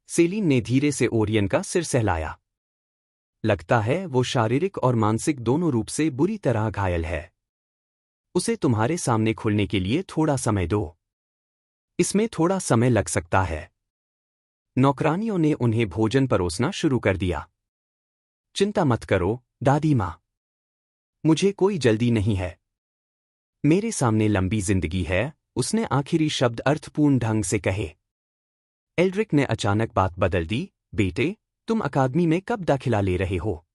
Salient ने धीरे से ओरियन का सिर सहलाया। लगता है वो शारीरिक और मानसिक दोनों रूप से बुरी तरह घायल है। उसे तुम्हारे सामने खुलने के लिए थोड़ा समय दो। इसमें थोड़ा समय लग सकता है। नौकरानियों ने उन्हें भोजन परोसना शुरू कर दिया। चिंता मत करो, दादी माँ। मुझे कोई जल्दी नहीं है। मेरे सामने लंबी जिंदगी है, उसने आखिरी शब्द अर्थपूर्ण ढंग से कहे। एल्ड्रिक ने अचानक बात बदल दी। बेटे, तुम अकादमी में कब दाखिला ले रहे हो?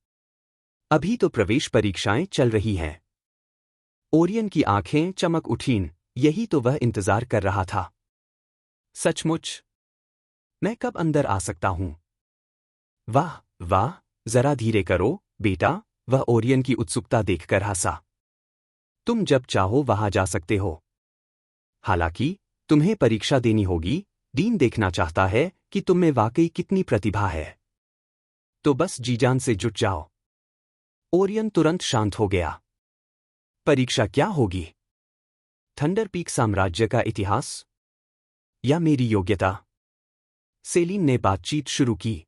अभी तो प्रवेश परीक्षाएं चल रही हैं। ओरियन की आंखें चमक उठीं। यही तो वह इंतजार कर रहा था। सचमुच? मैं कब अंदर आ सकता हूं? वाह वाह, जरा धीरे करो बेटा, वह ओरियन की उत्सुकता देखकर हंसा। तुम जब चाहो वहां जा सकते हो। हालांकि तुम्हें परीक्षा देनी होगी। डीन देखना चाहता है कि तुम में वाकई कितनी प्रतिभा है। तो बस जी-जान से जुट जाओ। ओरियन तुरंत शांत हो गया। परीक्षा क्या होगी? थंडर पीक साम्राज्य का इतिहास? या मेरी योग्यता? सेलिन ने बातचीत शुरू की।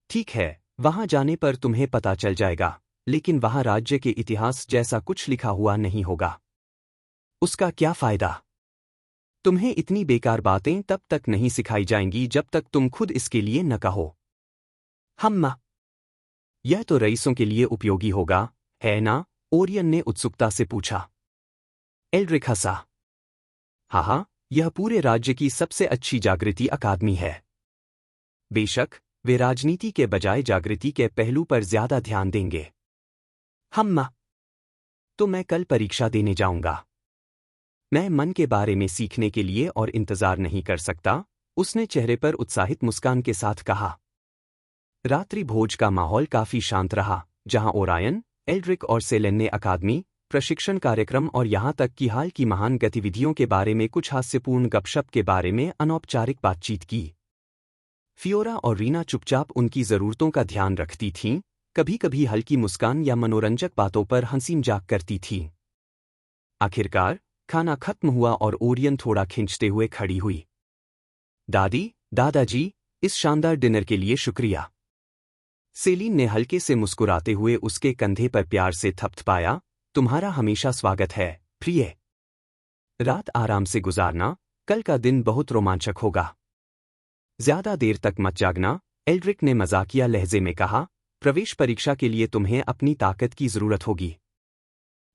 ठीक है, वहां जाने पर तुम्हें पता चल जाएगा, लेकिन वहां राज्य के इतिहास जैसा कुछ लिखा हुआ नहीं होगा। उसका क्या फायदा? तुम्हें इतनी बेकार बातें तब तक नहीं सिखाई जाएंगी जब तक तुम खुद इसके लिए न कहो। हम्मा, यह तो रईसों के लिए उपयोगी होगा, है ना? ओरियन ने उत्सुकता से पूछा। एल्ड्रिक हंसा। हाँ, यह पूरे राज्य की सबसे अच्छी जागृति अकादमी है। बेशक, वे राजनीति के बजाय जागृति के पहलू पर ज्यादा ध्यान देंगे। हम्मा, तो मैं कल परीक्षा देने जाऊंगा। मैं मन के बारे में सीखने के लिए और इंतजार नहीं कर सकता, उसने चेहरे पर उत्साहित मुस्कान के साथ कहा। रात्रि भोज का माहौल काफी शांत रहा, जहां ओरायन, एल्ड्रिक और सेलेन ने अकादमी, प्रशिक्षण कार्यक्रम और यहां तक कि हाल की महान गतिविधियों के बारे में कुछ हास्यपूर्ण गपशप के बारे में अनौपचारिक बातचीत की। फियोरा और रीना चुपचाप उनकी जरूरतों का ध्यान रखती थीं, कभी-कभी हल्की मुस्कान या मनोरंजक बातों पर हंसी मजाक करती थीं। आखिरकार खाना खत्म हुआ और ओरियन थोड़ा खींचते हुए खड़ी हुई। दादी, दादाजी, इस शानदार डिनर के लिए शुक्रिया। सेलिन ने हल्के से मुस्कुराते हुए उसके कंधे पर प्यार से थपथपाया। तुम्हारा हमेशा स्वागत है, प्रिय। रात आराम से गुजारना, कल का दिन बहुत रोमांचक होगा। ज्यादा देर तक मत जागना, एल्ड्रिक ने मजाकिया लहजे में कहा। प्रवेश परीक्षा के लिए तुम्हें अपनी ताकत की जरूरत होगी।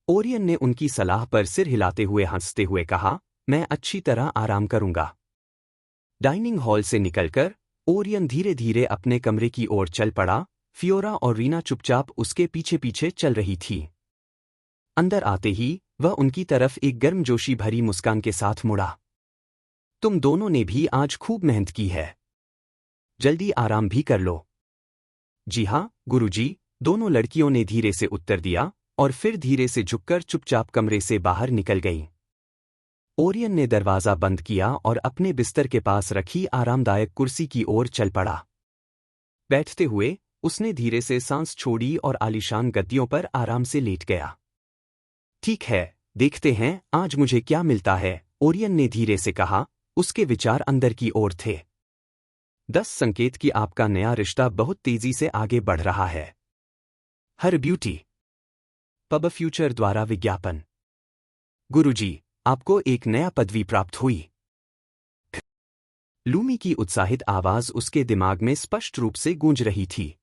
ओरियन ने उनकी सलाह पर सिर हिलाते हुए हंसते हुए कहा, मैं अच्छी तरह आराम करूंगा। डाइनिंग हॉल से निकलकर ओरियन धीरे धीरे अपने कमरे की ओर चल पड़ा। फियोरा और रीना चुपचाप उसके पीछे पीछे चल रही थी। अंदर आते ही वह उनकी तरफ एक गर्मजोशी भरी मुस्कान के साथ मुड़ा। तुम दोनों ने भी आज खूब मेहनत की है। जल्दी आराम भी कर लो। जी हाँ, गुरुजी, दोनों लड़कियों ने धीरे से उत्तर दिया और फिर धीरे से झुककर चुपचाप कमरे से बाहर निकल गईं। ओरियन ने दरवाजा बंद किया और अपने बिस्तर के पास रखी आरामदायक कुर्सी की ओर चल पड़ा। बैठते हुए उसने धीरे से सांस छोड़ी और आलीशान गद्दियों पर आराम से लेट गया। ठीक है, देखते हैं आज मुझे क्या मिलता है, ओरियन ने धीरे से कहा। उसके विचार अंदर की ओर थे। 10 संकेत कि आपका नया रिश्ता बहुत तेजी से आगे बढ़ रहा है। हर ब्यूटी पब फ्यूचर द्वारा विज्ञापन। गुरुजी, आपको एक नया पदवी प्राप्त हुई। लूमी की उत्साहित आवाज उसके दिमाग में स्पष्ट रूप से गूंज रही थी।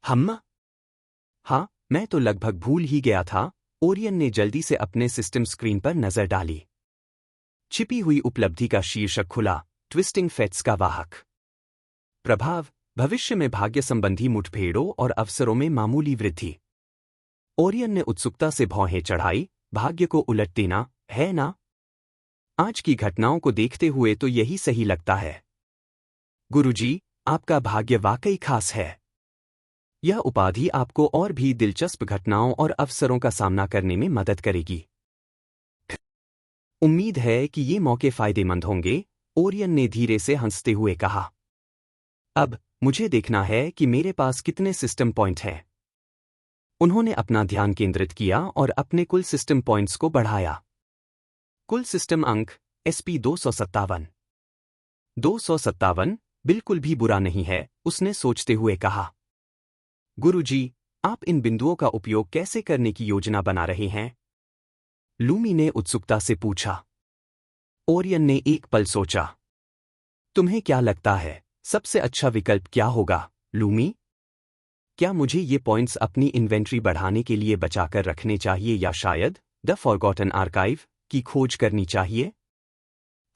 हम्मा? हाँ, मैं तो लगभग भूल ही गया था। ओरियन ने जल्दी से अपने सिस्टम स्क्रीन पर नजर डाली। छिपी हुई उपलब्धि का शीर्षक खुला, ट्विस्टिंग फेट्स का वाहक। प्रभाव, भविष्य में भाग्य संबंधी मुठभेड़ों और अवसरों में मामूली वृद्धि। ओरियन ने उत्सुकता से भौहें चढ़ाई। भाग्य को उलट देना, है ना? आज की घटनाओं को देखते हुए तो यही सही लगता है। गुरुजी, आपका भाग्य वाकई खास है। यह उपाधि आपको और भी दिलचस्प घटनाओं और अवसरों का सामना करने में मदद करेगी। उम्मीद है कि ये मौके फायदेमंद होंगे, ओरियन ने धीरे से हंसते हुए कहा। अब मुझे देखना है कि मेरे पास कितने सिस्टम पॉइंट हैं। उन्होंने अपना ध्यान केंद्रित किया और अपने कुल सिस्टम पॉइंट्स को बढ़ाया। कुल सिस्टम अंक SP 257। बिल्कुल भी बुरा नहीं है, उसने सोचते हुए कहा। गुरुजी, आप इन बिंदुओं का उपयोग कैसे करने की योजना बना रहे हैं? लूमी ने उत्सुकता से पूछा। ओरियन ने एक पल सोचा। तुम्हें क्या लगता है, सबसे अच्छा विकल्प क्या होगा, लूमी? क्या मुझे ये पॉइंट्स अपनी इन्वेंट्री बढ़ाने के लिए बचाकर रखने चाहिए या शायद द फॉरगॉटन आर्काइव की खोज करनी चाहिए?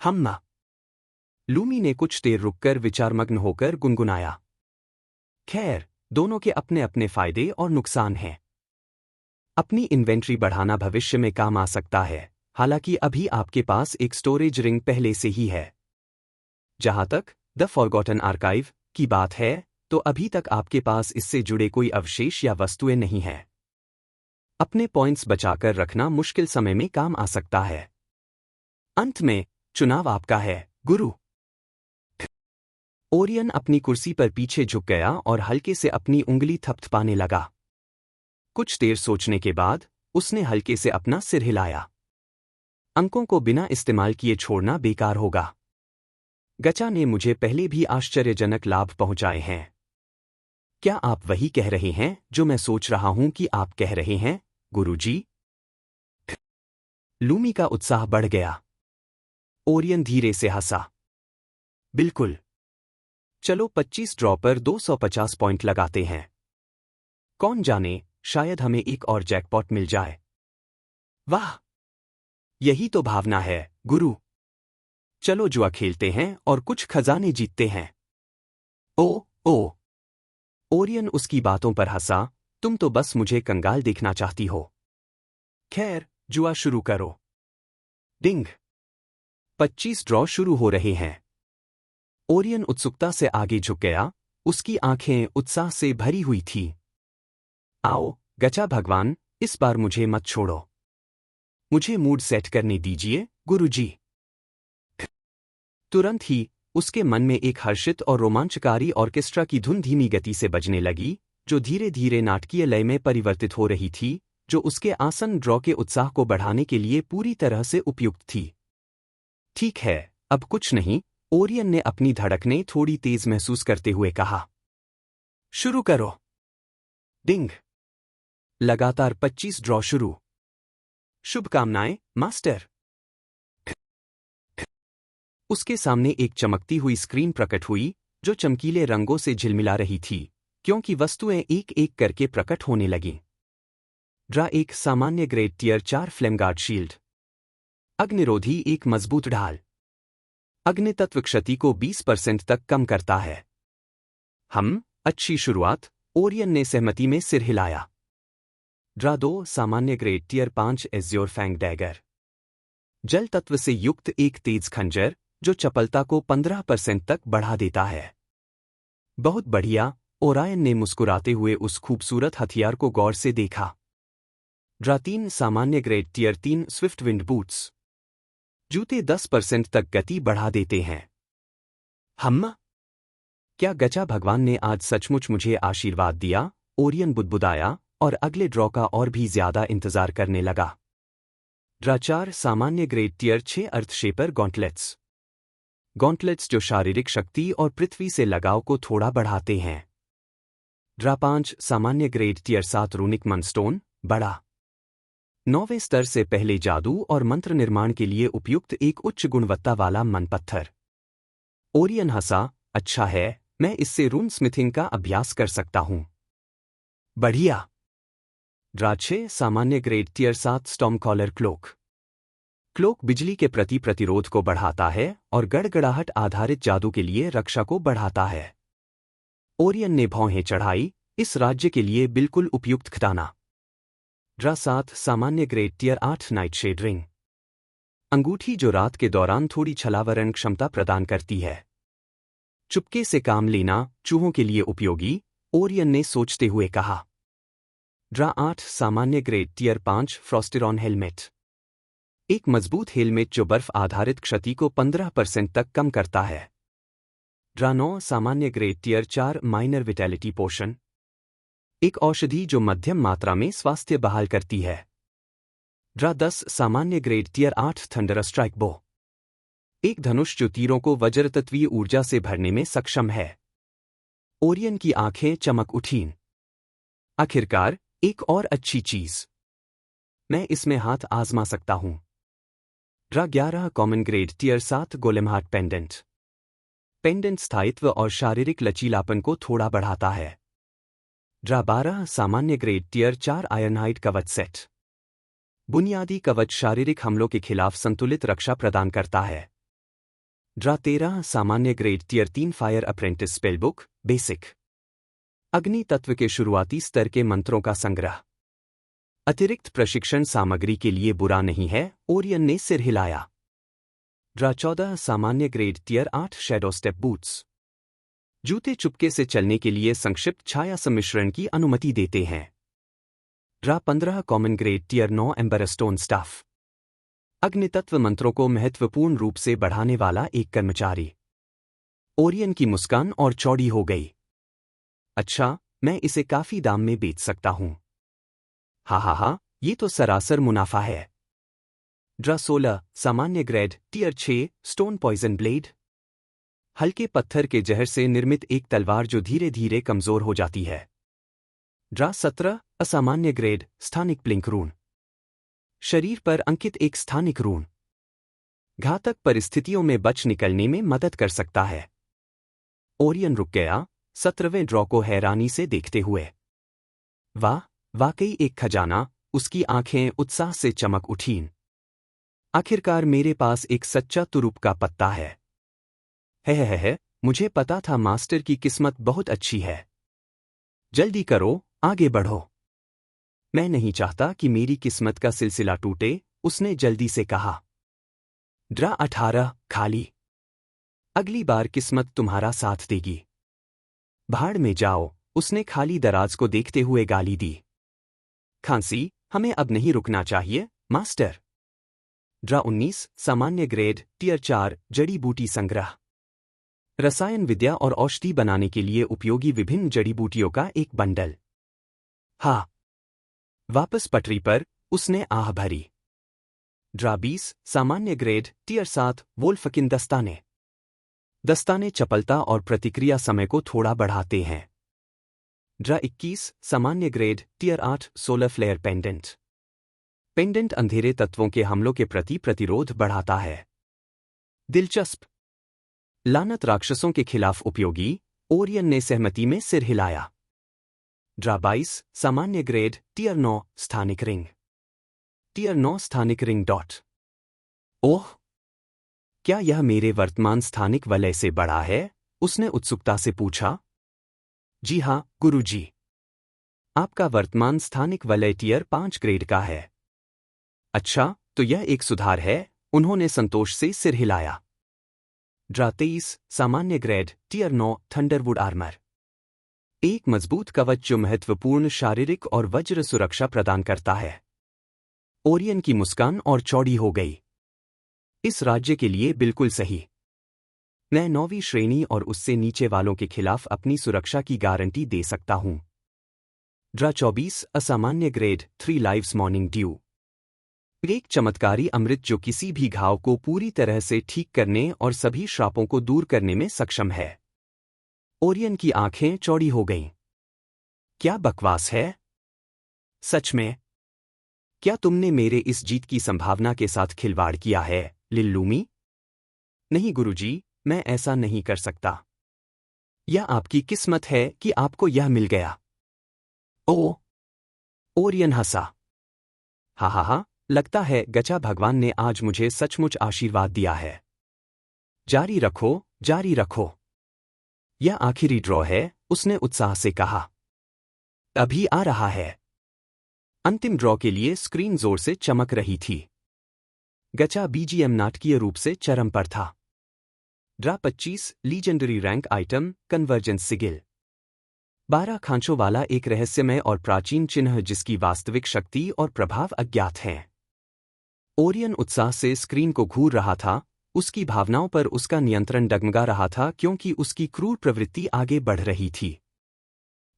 हम्मा। लूमी ने कुछ देर रुककर विचारमग्न होकर गुनगुनाया। खैर, दोनों के अपने अपने फायदे और नुकसान हैं। अपनी इन्वेंट्री बढ़ाना भविष्य में काम आ सकता है, हालांकि अभी आपके पास एक स्टोरेज रिंग पहले से ही है। जहां तक द फॉरगॉटन आर्काइव की बात है, तो अभी तक आपके पास इससे जुड़े कोई अवशेष या वस्तुएं नहीं हैं। अपने पॉइंट्स बचाकर रखना मुश्किल समय में काम आ सकता है। अंत में, चुनाव आपका है, गुरु। ओरियन अपनी कुर्सी पर पीछे झुक गया और हल्के से अपनी उंगली थपथपाने लगा। कुछ देर सोचने के बाद उसने हल्के से अपना सिर हिलाया। अंकों को बिना इस्तेमाल किए छोड़ना बेकार होगा। गचा ने मुझे पहले भी आश्चर्यजनक लाभ पहुंचाए हैं। क्या आप वही कह रहे हैं जो मैं सोच रहा हूं कि आप कह रहे हैं, गुरुजी? लूमी का उत्साह बढ़ गया। ओरियन धीरे से हंसा। बिल्कुल। चलो 25 ड्रॉ पर 250 पॉइंट लगाते हैं। कौन जाने, शायद हमें एक और जैकपॉट मिल जाए। वाह! यही तो भावना है, गुरु। चलो जुआ खेलते हैं और कुछ खजाने जीतते हैं। ओ। ओरियन उसकी बातों पर हंसा, तुम तो बस मुझे कंगाल देखना चाहती हो। खैर, जुआ शुरू करो। डिंग। 25 ड्रॉ शुरू हो रहे हैं। ओरियन उत्सुकता से आगे झुक गया, उसकी आंखें उत्साह से भरी हुई थीं। आओ, गचा भगवान, इस बार मुझे मत छोड़ो। मुझे मूड सेट करने दीजिए, गुरुजी। तुरंत ही उसके मन में एक हर्षित और रोमांचकारी ऑर्केस्ट्रा की धुन धीमी गति से बजने लगी, जो धीरे धीरे नाटकीय लय में परिवर्तित हो रही थी, जो उसके आसन ड्रॉ के उत्साह को बढ़ाने के लिए पूरी तरह से उपयुक्त थी। ठीक है, अब कुछ नहीं, ओरियन ने अपनी धड़कनें थोड़ी तेज महसूस करते हुए कहा। शुरू करो। डिंग। लगातार 25 ड्रॉ शुरू। शुभकामनाएं, मास्टर। उसके सामने एक चमकती हुई स्क्रीन प्रकट हुई, जो चमकीले रंगों से झिलमिला रही थी, क्योंकि वस्तुएं एक एक करके प्रकट होने लगीं। ड्रा एक सामान्य ग्रेड टियर 4 फ्लेमगार्ड शील्ड। अग्निरोधी एक मजबूत ढाल। अग्नितत्व क्षति को 20% तक कम करता है। अच्छी शुरुआत, ओरियन ने सहमति में सिर हिलाया। ड्रा 2 सामान्य grade tier 5 azure fang dagger. जल तत्व से युक्त एक तेज खंजर, जो चपलता को 15% तक बढ़ा देता है। बहुत बढ़िया, ओरायन ने मुस्कुराते हुए उस खूबसूरत हथियार को गौर से देखा। ड्रा 3 सामान्य grade tier 3 swift wind boots. जूते 10% तक गति बढ़ा देते हैं। क्या गचा भगवान ने आज सचमुच मुझे आशीर्वाद दिया? ओरियन बुदबुदाया और अगले ड्रॉ का और भी ज्यादा इंतजार करने लगा। ड्रा 4 सामान्य ग्रेड टियर 6 अर्थशेपर गॉन्टलेट्स। गॉन्टलेट्स जो शारीरिक शक्ति और पृथ्वी से लगाव को थोड़ा बढ़ाते हैं। ड्रा 5 सामान्य ग्रेड टियर 7 रूनिक मनस्टोन, बड़ा। 9वें स्तर से पहले जादू और मंत्र निर्माण के लिए उपयुक्त एक उच्च गुणवत्ता वाला मनपत्थर। ओरियन हंसा, अच्छा है, मैं इससे रून स्मिथिंग का अभ्यास कर सकता हूं। बढ़िया। ड्रा 6 सामान्य grade tier 7 storm caller cloak. Cloak बिजली के प्रति प्रतिरोध को बढ़ाता है और गड़गड़ाहट आधारित जादू के लिए रक्षा को बढ़ाता है। ओरियन ने भौहें चढ़ाई, इस राज्य के लिए बिल्कुल उपयुक्त खजाना। ड्रा 7 सामान्य ग्रेड टियर 8 नाइटशेड रिंग। अंगूठी जो रात के दौरान थोड़ी छलावरण क्षमता प्रदान करती है। चुपके से काम लेना, चूहों के लिए उपयोगी, ओरियन ने सोचते हुए कहा। ड्रा 8 सामान्य ग्रेड टियर 5 फ्रॉस्टेरॉन हेलमेट। एक मजबूत हेलमेट जो बर्फ आधारित क्षति को 15% तक कम करता है। ड्रा 9 सामान्य ग्रेड टियर 4 माइनर विटैलिटी पोशन। एक औषधि जो मध्यम मात्रा में स्वास्थ्य बहाल करती है। ड्रा 10 सामान्य ग्रेड टियर 8 थंडर स्ट्राइक बो। एक धनुष जो तीरों को वज्रतत्वीय ऊर्जा से भरने में सक्षम है। ओरियन की आंखें चमक उठीं। आखिरकार एक और अच्छी चीज। मैं इसमें हाथ आजमा सकता हूं। Draw 11 common grade tier 7 golemheart pendant. Pendant स्थायित्व और शारीरिक लचीलापन को थोड़ा बढ़ाता है। ड्रा 12 सामान्य ग्रेड टियर 4 आयरनहाइड कवच सेट। बुनियादी कवच शारीरिक हमलों के खिलाफ संतुलित रक्षा प्रदान करता है। ड्रा 13 सामान्य grade tier 3 fire apprentice spellbook basic. अग्नि तत्व के शुरुआती स्तर के मंत्रों का संग्रह। अतिरिक्त प्रशिक्षण सामग्री के लिए बुरा नहीं है, ओरियन ने सिर हिलाया। ड्रा 14 सामान्य grade tier 8 shadow step boots. जूते चुपके से चलने के लिए संक्षिप्त छाया सम्मिश्रण की अनुमति देते हैं। Draw 15 common grade tier 9 ember stone staff. अग्नितत्व मंत्रों को महत्वपूर्ण रूप से बढ़ाने वाला एक कर्मचारी। ओरियन की मुस्कान और चौड़ी हो गई। अच्छा, मैं इसे काफी दाम में बेच सकता हूं। हा, ये तो सरासर मुनाफा है। ड्रा 16 सामान्य grade tier 6 stone poison blade. हल्के पत्थर के जहर से निर्मित एक तलवार जो धीरे धीरे कमजोर हो जाती है। ड्रा 17 असामान्य ग्रेड स्थानिक ब्लिंक रून। शरीर पर अंकित एक स्थानिक रून घातक परिस्थितियों में बच निकलने में मदद कर सकता है। ओरियन रुक गया, 17वें ड्रॉ को हैरानी से देखते हुए। वाह, वाकई एक खजाना। उसकी आंखें उत्साह से चमक उठीं। आखिरकार मेरे पास एक सच्चा तुरुप का पत्ता है। मुझे पता था मास्टर की किस्मत बहुत अच्छी है। जल्दी करो, आगे बढ़ो। मैं नहीं चाहता कि मेरी किस्मत का सिलसिला टूटे, उसने जल्दी से कहा। ड्रा 18 खाली। अगली बार किस्मत तुम्हारा साथ देगी। भाड़ में जाओ, उसने खाली दराज को देखते हुए गाली दी। खांसी, हमें अब नहीं रुकना चाहिए, मास्टर। ड्रा 19 सामान्य ग्रेड टियर 4 जड़ी बूटी संग्रह। रसायन विद्या और औषधि बनाने के लिए उपयोगी विभिन्न जड़ी बूटियों का एक बंडल। हाँ। वापस पटरी पर, उसने आह भरी। ड्रा 20 सामान्य ग्रेड टियर 7 वोल्फकिन दस्ताने। दस्ताने चपलता और प्रतिक्रिया समय को थोड़ा बढ़ाते हैं। ड्रा 21 सामान्य grade tier 8 solar flare pendant. Pendant अंधेरे तत्वों के हमलों के प्रति प्रतिरोध बढ़ाता है। दिलचस्प। लानत राक्षसों के खिलाफ उपयोगी, ओरियन ने सहमति में सिर हिलाया। ड्रा 22 सामान्य ग्रेड टियर 9 स्थानिक रिंग। टियर 9 स्थानिक रिंग डॉट। ओह, क्या यह मेरे वर्तमान स्थानिक वलय से बड़ा है? उसने उत्सुकता से पूछा। जी हाँ, गुरुजी। आपका वर्तमान स्थानिक वलय टियर 5 ग्रेड का है। अच्छा, तो यह एक सुधार है, उन्होंने संतोष से सिर हिलाया। ड्रा 23 सामान्य ग्रेड टियर 9 थंडरवुड आर्मर। एक मजबूत कवच जो महत्वपूर्ण शारीरिक और वज्र सुरक्षा प्रदान करता है। ओरियन की मुस्कान और चौड़ी हो गई। इस राज्य के लिए बिल्कुल सही। मैं 9वीं श्रेणी और उससे नीचे वालों के खिलाफ अपनी सुरक्षा की गारंटी दे सकता हूं। ड्रा 24 असामान्य ग्रेड 3 लाइव्स मॉर्निंग ड्यू। एक चमत्कारी अमृत जो किसी भी घाव को पूरी तरह से ठीक करने और सभी श्रापों को दूर करने में सक्षम है। ओरियन की आंखें चौड़ी हो गईं। क्या बकवास है? सच में? क्या तुमने मेरे इस जीत की संभावना के साथ खिलवाड़ किया है, लिल्लूमी? नहीं गुरुजी, मैं ऐसा नहीं कर सकता। यह आपकी किस्मत है कि आपको यह मिल गया। ओह! ओरियन हंसा। हा, लगता है गचा भगवान ने आज मुझे सचमुच आशीर्वाद दिया है। जारी रखो, जारी रखो। यह आखिरी ड्रॉ है, उसने उत्साह से कहा। अभी आ रहा है। अंतिम ड्रॉ के लिए स्क्रीन जोर से चमक रही थी। गचा बीजीएम नाटकीय रूप से चरम पर था। Draw 25 legendary rank item convergence sigil. 12 खांचों वाला एक रहस्यमय और प्राचीन चिन्ह जिसकी वास्तविक शक्ति और प्रभाव अज्ञात हैं। ओरियन उत्साह से स्क्रीन को घूर रहा था, उसकी भावनाओं पर उसका नियंत्रण डगमगा रहा था क्योंकि उसकी क्रूर प्रवृत्ति आगे बढ़ रही थी।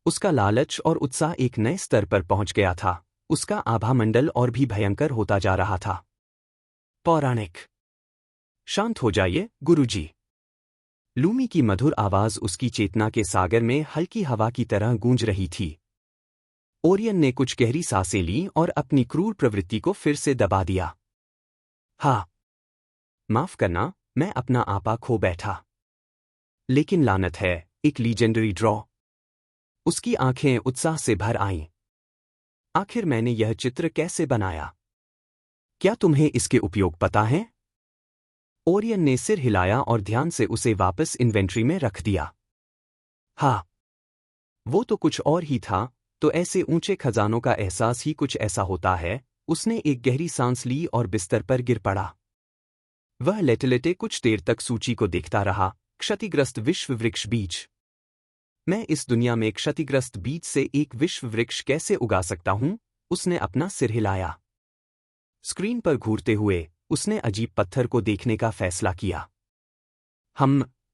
उसका लालच और उत्साह एक नए स्तर पर पहुंच गया था, उसका आभामंडल और भी भयंकर होता जा रहा था। पौराणिक। शांत हो जाइए, गुरुजी। लूमी की मधुर आवाज उसकी चेतना के सागर में हल्की हवा की तरह गूंज रही थी। ओरियन ने कुछ गहरी सांसें लीं और अपनी क्रूर प्रवृत्ति को फिर से दबा दिया। हाँ, माफ करना, मैं अपना आपा खो बैठा। लेकिन लानत है, एक लीजेंडरी ड्रॉ। उसकी आंखें उत्साह से भर आईं। आखिर मैंने यह चित्र कैसे बनाया? क्या तुम्हें इसके उपयोग पता हैं? ओरियन ने सिर हिलाया और ध्यान से उसे वापस इन्वेंट्री में रख दिया। हाँ, वो तो कुछ और ही था, तो ऐसे ऊंचे खजानों का एहसास ही कुछ ऐसा होता है। उसने एक गहरी सांस ली और बिस्तर पर गिर पड़ा। वह लेटे-लेटे कुछ देर तक सूची को देखता रहा। क्षतिग्रस्त विश्व वृक्ष बीज। मैं इस दुनिया में क्षतिग्रस्त बीज से एक विश्व वृक्ष कैसे उगा सकता हूं? उसने अपना सिर हिलाया। स्क्रीन पर घूरते हुए उसने अजीब पत्थर को देखने का फैसला किया।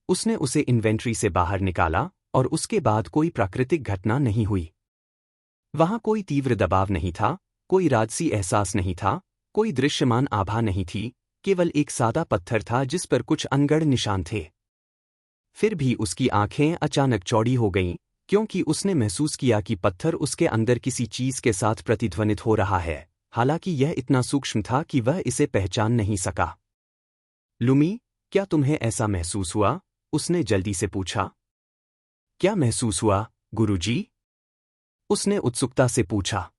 उसने उसे इन्वेंट्री से बाहर निकाला और उसके बाद कोई प्राकृतिक घटना नहीं हुई। वहां कोई तीव्र दबाव नहीं था, कोई राजसी एहसास नहीं था, कोई दृश्यमान आभा नहीं थी, केवल एक सादा पत्थर था जिस पर कुछ अनगढ़ निशान थे। फिर भी उसकी आंखें अचानक चौड़ी हो गईं, क्योंकि उसने महसूस किया कि पत्थर उसके अंदर किसी चीज के साथ प्रतिध्वनित हो रहा है, हालांकि यह इतना सूक्ष्म था कि वह इसे पहचान नहीं सका। लूमी, क्या तुम्हें ऐसा महसूस हुआ? उसने जल्दी से पूछा। क्या महसूस हुआ, गुरुजी? उसने उत्सुकता से पूछा।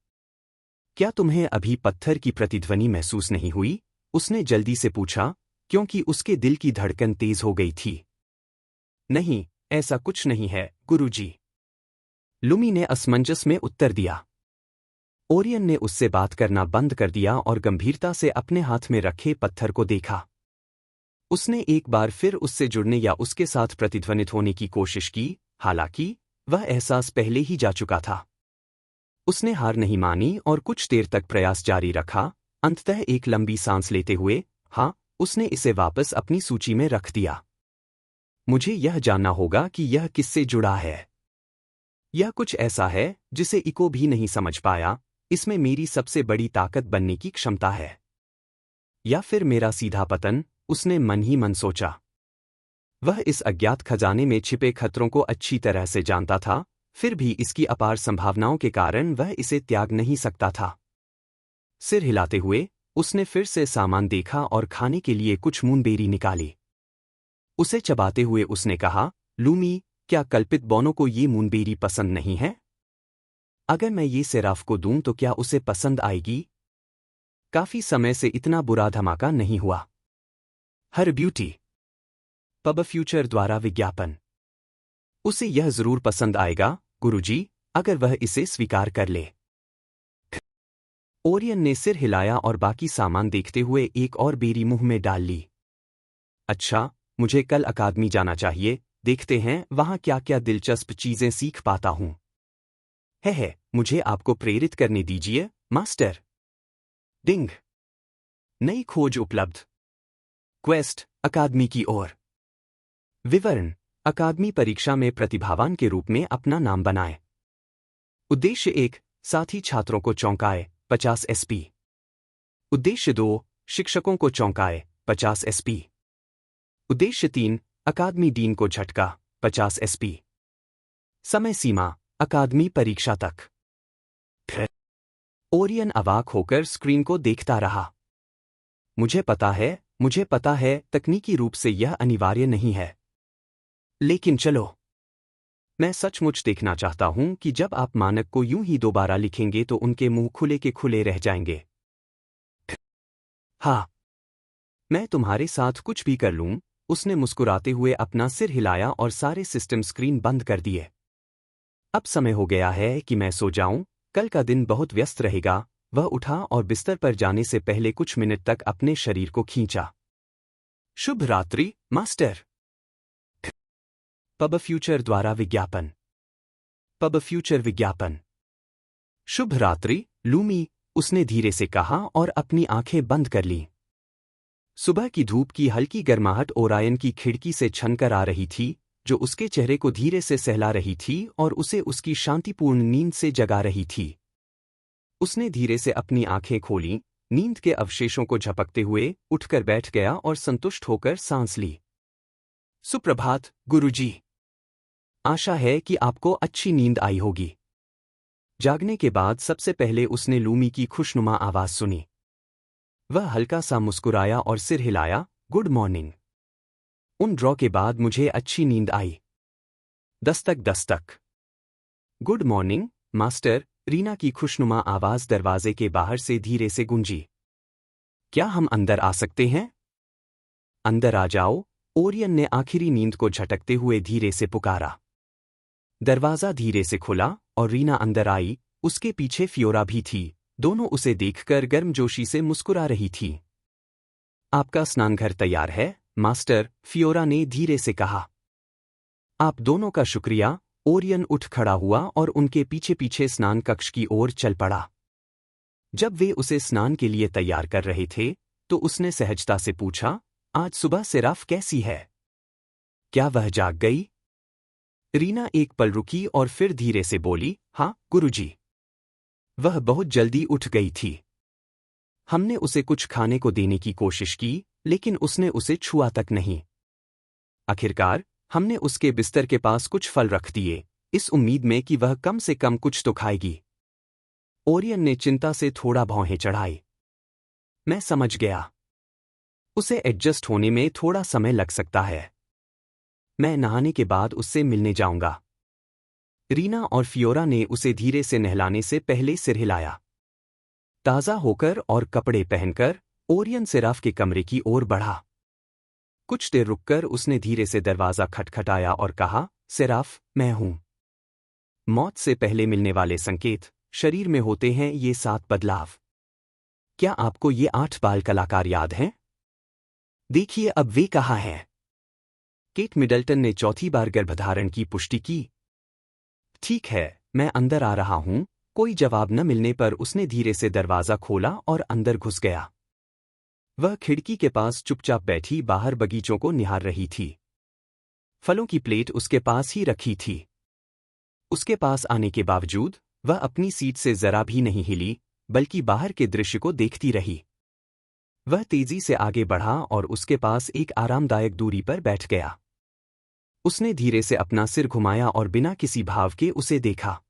क्या तुम्हें अभी पत्थर की प्रतिध्वनि महसूस नहीं हुई? उसने जल्दी से पूछा, क्योंकि उसके दिल की धड़कन तेज हो गई थी। नहीं, ऐसा कुछ नहीं है, गुरुजी। लूमी ने असमंजस में उत्तर दिया। ओरियन ने उससे बात करना बंद कर दिया और गंभीरता से अपने हाथ में रखे पत्थर को देखा। उसने एक बार फिर उससे जुड़ने या उसके साथ प्रतिध्वनित होने की कोशिश की, हालांकि वह एहसास पहले ही जा चुका था। उसने हार नहीं मानी और कुछ देर तक प्रयास जारी रखा। अंततः एक लंबी सांस लेते हुए, उसने इसे वापस अपनी सूची में रख दिया। मुझे यह जानना होगा कि यह किससे जुड़ा है। यह कुछ ऐसा है जिसे इको भी नहीं समझ पाया। इसमें मेरी सबसे बड़ी ताकत बनने की क्षमता है, या फिर मेरा सीधा पतन, उसने मन ही मन सोचा। वह इस अज्ञात खजाने में छिपे खतरों को अच्छी तरह से जानता था, फिर भी इसकी अपार संभावनाओं के कारण वह इसे त्याग नहीं सकता था। सिर हिलाते हुए उसने फिर से सामान देखा और खाने के लिए कुछ मूनबेरी निकाली। उसे चबाते हुए उसने कहा, लूमी, क्या कल्पित बोनो को ये मूनबेरी पसंद नहीं है? अगर मैं ये सेराफ को दूं तो क्या उसे पसंद आएगी? काफी समय से इतना बुरा धमाका नहीं हुआ। हर ब्यूटी पब फ्यूचर द्वारा विज्ञापन। उसे यह जरूर पसंद आएगा, गुरुजी, अगर वह इसे स्वीकार कर ले। ओरियन ने सिर हिलाया और बाकी सामान देखते हुए एक और बेरी मुंह में डाल ली। अच्छा, मुझे कल अकादमी जाना चाहिए, देखते हैं वहां क्या क्या दिलचस्प चीजें सीख पाता हूं। मुझे आपको प्रेरित करने दीजिए, मास्टर। डिंग। नई खोज उपलब्ध। क्वेस्ट, अकादमी की ओर। विवरण, अकादमी परीक्षा में प्रतिभावान के रूप में अपना नाम बनाए। उद्देश्य 1, साथी छात्रों को चौंकाए, 50 SP। उद्देश्य 2, शिक्षकों को चौंकाए, 50 SP। उद्देश्य 3, अकादमी डीन को झटका, 50 SP। समय सीमा, अकादमी परीक्षा तक। ओरियन अवाक होकर स्क्रीन को देखता रहा। मुझे पता है, तकनीकी रूप से यह अनिवार्य नहीं है। लेकिन चलो, मैं सचमुच देखना चाहता हूं कि जब आप मानक को यूं ही दोबारा लिखेंगे तो उनके मुंह खुले के खुले रह जाएंगे। हाँ, मैं तुम्हारे साथ कुछ भी कर लूं, उसने मुस्कुराते हुए अपना सिर हिलाया और सारे सिस्टम स्क्रीन बंद कर दिए। अब समय हो गया है कि मैं सो जाऊं, कल का दिन बहुत व्यस्त रहेगा। वह उठा और बिस्तर पर जाने से पहले कुछ मिनट तक अपने शरीर को खींचा। शुभ रात्रि, मास्टर। पब फ्यूचर द्वारा विज्ञापन। पब फ्यूचर विज्ञापन। शुभ रात्रि, लूमी, उसने धीरे से कहा और अपनी आंखें बंद कर लीं। सुबह की धूप की हल्की गर्माहट ओरायन की खिड़की से छनकर आ रही थी, जो उसके चेहरे को धीरे से सहला रही थी और उसे उसकी शांतिपूर्ण नींद से जगा रही थी। उसने धीरे से अपनी आंखें खोलीं, नींद के अवशेषों को झपकते हुए उठकर बैठ गया और संतुष्ट होकर सांस ली। सुप्रभात, गुरुजी। आशा है कि आपको अच्छी नींद आई होगी। जागने के बाद सबसे पहले उसने लूमी की खुशनुमा आवाज सुनी। वह हल्का सा मुस्कुराया और सिर हिलाया, गुड मॉर्निंग। उन ड्रॉ के बाद मुझे अच्छी नींद आई। Dastak Dastak. Good morning, master. Reena की खुशनुमा आवाज दरवाजे के बाहर से धीरे से गूंजी। क्या हम अंदर आ सकते हैं? अंदर आ जाओ, ओरियन ने आखिरी नींद को झटकते हुए धीरे से पुकारा। दरवाजा धीरे से खुला और रीना अंदर आई, उसके पीछे फियोरा भी थी। दोनों उसे देखकर गर्मजोशी से मुस्कुरा रही थी। आपका स्नानघर तैयार है, मास्टर, फियोरा ने धीरे से कहा। आप दोनों का शुक्रिया। ओरियन उठ खड़ा हुआ और उनके पीछे पीछे स्नान कक्ष की ओर चल पड़ा। जब वे उसे स्नान के लिए तैयार कर रहे थे, तो उसने सहजता से पूछा, आज सुबह सेराफ कैसी है? क्या वह जाग गई? रीना एक पल रुकी और फिर धीरे से बोली, हाँ, गुरुजी। वह बहुत जल्दी उठ गई थी। हमने उसे कुछ खाने को देने की कोशिश की, लेकिन उसने उसे छुआ तक नहीं। आखिरकार हमने उसके बिस्तर के पास कुछ फल रख दिए, इस उम्मीद में कि वह कम से कम कुछ तो खाएगी। ओरियन ने चिंता से थोड़ा भौहें चढ़ाई। मैं समझ गया। उसे एडजस्ट होने में थोड़ा समय लग सकता है। मैं नहाने के बाद उससे मिलने जाऊंगा। रीना और फियोरा ने उसे धीरे से नहलाने से पहले सिर हिलाया। ताज़ा होकर और कपड़े पहनकर ओरियन सेराफ के कमरे की ओर बढ़ा। कुछ देर रुककर उसने धीरे से दरवाजा खटखटाया और कहा, सेराफ, मैं हूं। मौत से पहले मिलने वाले संकेत शरीर में होते हैं, ये 7 बदलाव। क्या आपको ये 8 बाल कलाकार याद हैं? देखिए अब वे कहाँ हैं। केट मिडल्टन ने चौथी बार गर्भधारण की पुष्टि की। ठीक है, मैं अंदर आ रहा हूं। कोई जवाब न मिलने पर उसने धीरे से दरवाजा खोला और अंदर घुस गया। वह खिड़की के पास चुपचाप बैठी बाहर बगीचों को निहार रही थी। फलों की प्लेट उसके पास ही रखी थी। उसके पास आने के बावजूद वह अपनी सीट से जरा भी नहीं हिली, बल्कि बाहर के दृश्य को देखती रही। वह तेजी से आगे बढ़ा और उसके पास एक आरामदायक दूरी पर बैठ गया। उसने धीरे से अपना सिर घुमाया और बिना किसी भाव के उसे देखा।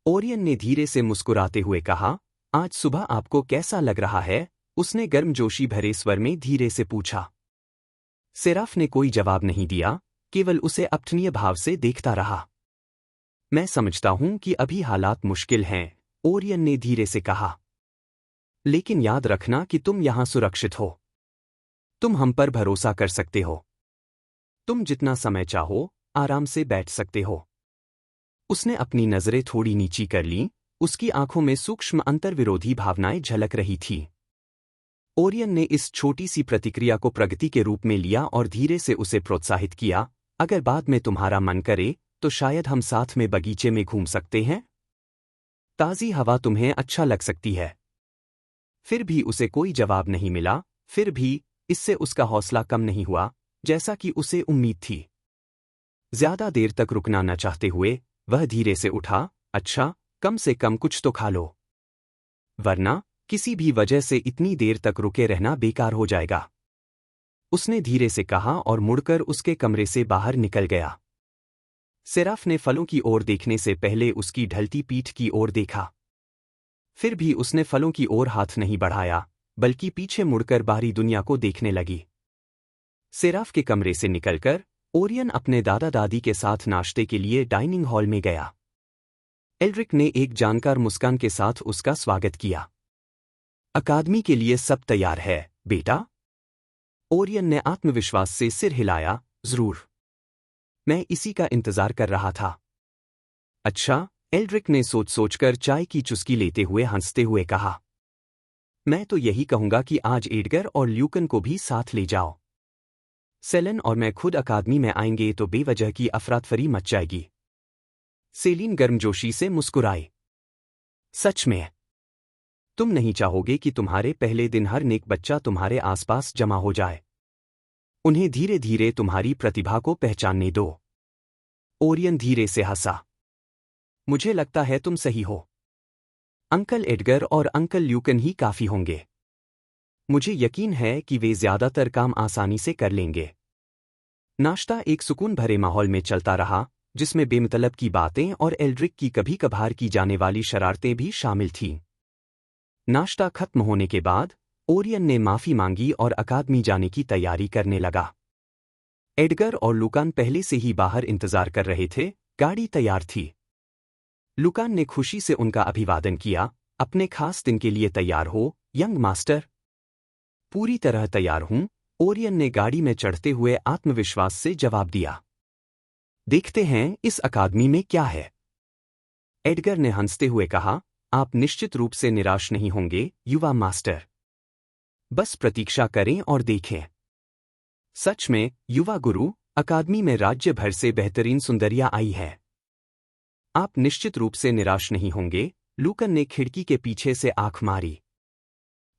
ओरियन ने धीरे से मुस्कुराते हुए कहा, आज सुबह आपको कैसा लग रहा है? उसने गर्मजोशी भरे स्वर में धीरे से पूछा। सेराफ ने कोई जवाब नहीं दिया, केवल उसे अपठनीय भाव से देखता रहा। मैं समझता हूं कि अभी हालात मुश्किल हैं, ओरियन ने धीरे से कहा। लेकिन याद रखना कि तुम यहां सुरक्षित हो। तुम हम पर भरोसा कर सकते हो। तुम जितना समय चाहो आराम से बैठ सकते हो। उसने अपनी नजरें थोड़ी नीची कर लीं, उसकी आंखों में सूक्ष्म अंतर्विरोधी भावनाएं झलक रही थीं। ओरियन ने इस छोटी सी प्रतिक्रिया को प्रगति के रूप में लिया और धीरे से उसे प्रोत्साहित किया, अगर बाद में तुम्हारा मन करे तो शायद हम साथ में बगीचे में घूम सकते हैं। ताज़ी हवा तुम्हें अच्छा लग सकती है। फिर भी उसे कोई जवाब नहीं मिला, फिर भी इससे उसका हौसला कम नहीं हुआ, जैसा कि उसे उम्मीद थी। ज्यादा देर तक रुकना न चाहते हुए वह धीरे से उठा, अच्छा, कम से कम कुछ तो खा लो। वरना किसी भी वजह से इतनी देर तक रुके रहना बेकार हो जाएगा। उसने धीरे से कहा और मुड़कर उसके कमरे से बाहर निकल गया। सेराफ ने फलों की ओर देखने से पहले उसकी ढलती पीठ की ओर देखा। फिर भी उसने फलों की ओर हाथ नहीं बढ़ाया, बल्कि पीछे मुड़कर बाहरी दुनिया को देखने लगी। सेराफ के कमरे से निकलकर ओरियन अपने दादा दादी के साथ नाश्ते के लिए डाइनिंग हॉल में गया। एल्ड्रिक ने एक जानकार मुस्कान के साथ उसका स्वागत किया। अकादमी के लिए सब तैयार है, बेटा? ओरियन ने आत्मविश्वास से सिर हिलाया, जरूर। मैं इसी का इंतजार कर रहा था। अच्छा, एल्ड्रिक ने सोच सोचकर चाय की चुस्की लेते हुए हंसते हुए कहा। मैं तो यही कहूंगा कि आज एडगर और ल्यूकन को भी साथ ले जाओ। सेलन और मैं खुद अकादमी में आएंगे तो बेवजह की अफरातफरी मच जाएगी। सेलिन गर्मजोशी से मुस्कुराए। सच में? तुम नहीं चाहोगे कि तुम्हारे पहले दिन हर नेक बच्चा तुम्हारे आसपास जमा हो जाए? उन्हें धीरे धीरे तुम्हारी प्रतिभा को पहचानने दो। ओरियन धीरे से हंसा। मुझे लगता है तुम सही हो। अंकल एडगर और अंकल ल्यूकन ही काफी होंगे। मुझे यकीन है कि वे ज्यादातर काम आसानी से कर लेंगे। नाश्ता एक सुकून भरे माहौल में चलता रहा, जिसमें बेमतलब की बातें और एल्ड्रिक की कभी कभार की जाने वाली शरारतें भी शामिल थीं। नाश्ता खत्म होने के बाद ओरियन ने माफी मांगी और अकादमी जाने की तैयारी करने लगा। एडगर और लुकान पहले से ही बाहर इंतजार कर रहे थे, गाड़ी तैयार थी। लुकान ने खुशी से उनका अभिवादन किया। अपने खास दिन के लिए तैयार हो, यंग मास्टर? पूरी तरह तैयार हूं, ओरियन ने गाड़ी में चढ़ते हुए आत्मविश्वास से जवाब दिया। देखते हैं इस अकादमी में क्या है। एडगर ने हंसते हुए कहा, आप निश्चित रूप से निराश नहीं होंगे, युवा मास्टर। बस प्रतीक्षा करें और देखें। सच में, युवा गुरु, अकादमी में राज्य भर से बेहतरीन सुंदरियां आई है। आप निश्चित रूप से निराश नहीं होंगे, लूकन ने खिड़की के पीछे से आंख मारी।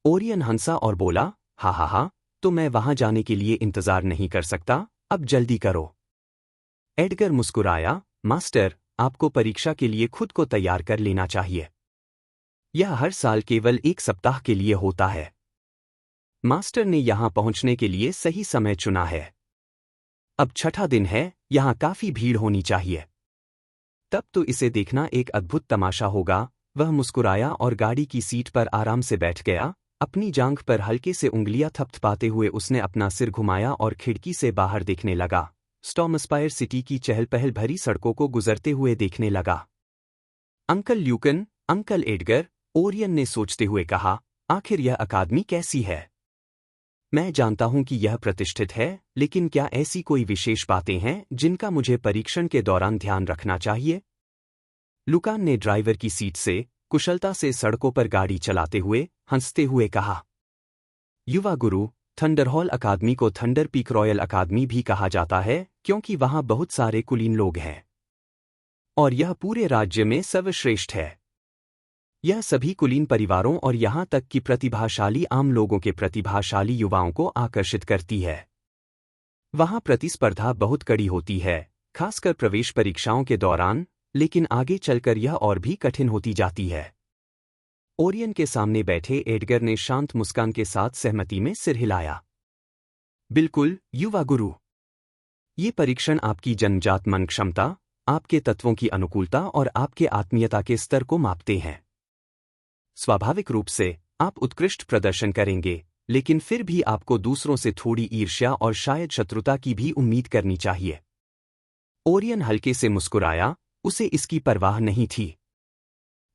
ओरियन हंसा और बोला, हा, तो मैं वहां जाने के लिए इंतजार नहीं कर सकता, अब जल्दी करो। एडगर मुस्कुराया, मास्टर, आपको परीक्षा के लिए खुद को तैयार कर लेना चाहिए। यह हर साल केवल 1 सप्ताह के लिए होता है। मास्टर ने यहां पहुंचने के लिए सही समय चुना है। अब 6ठा दिन है, यहां काफी भीड़ होनी चाहिए। तब तो इसे देखना एक अद्भुत तमाशा होगा। वह मुस्कुराया और गाड़ी की सीट पर आराम से बैठ गया। अपनी जांघ पर हल्के से उंगलियां थपथपाते हुए उसने अपना सिर घुमाया और खिड़की से बाहर देखने लगा। स्टॉर्मस्पायर सिटी की चहल-पहल भरी सड़कों को गुजरते हुए देखने लगा। अंकल ल्यूकन, अंकल एडगर, ओरियन ने सोचते हुए कहा, आखिर यह अकादमी कैसी है? मैं जानता हूं कि यह प्रतिष्ठित है, लेकिन क्या ऐसी कोई विशेष बातें हैं जिनका मुझे परीक्षण के दौरान ध्यान रखना चाहिए? लुकान ने ड्राइवर की सीट से कुशलता से सड़कों पर गाड़ी चलाते हुए हंसते हुए कहा। युवा गुरु, थंडरहॉल अकादमी को थंडर पीक रॉयल अकादमी भी कहा जाता है, क्योंकि वहां बहुत सारे कुलीन लोग हैं। और यह पूरे राज्य में सर्वश्रेष्ठ है। यह सभी कुलीन परिवारों और यहां तक कि प्रतिभाशाली आम लोगों के प्रतिभाशाली युवाओं को आकर्षित करती है। वहां प्रतिस्पर्धा बहुत कड़ी होती है, खासकर प्रवेश परीक्षाओं के दौरान, लेकिन आगे चलकर यह और भी कठिन होती जाती है। ओरियन के सामने बैठे एडगर ने शांत मुस्कान के साथ सहमति में सिर हिलाया। बिल्कुल, युवा गुरु। ये परीक्षण आपकी जन्मजात मन क्षमता, आपके तत्वों की अनुकूलता और आपके आत्मीयता के स्तर को मापते हैं। स्वाभाविक रूप से आप उत्कृष्ट प्रदर्शन करेंगे, लेकिन फिर भी आपको दूसरों से थोड़ी ईर्ष्या और शायद शत्रुता की भी उम्मीद करनी चाहिए। ओरियन हल्के से मुस्कुराया, उसे इसकी परवाह नहीं थी।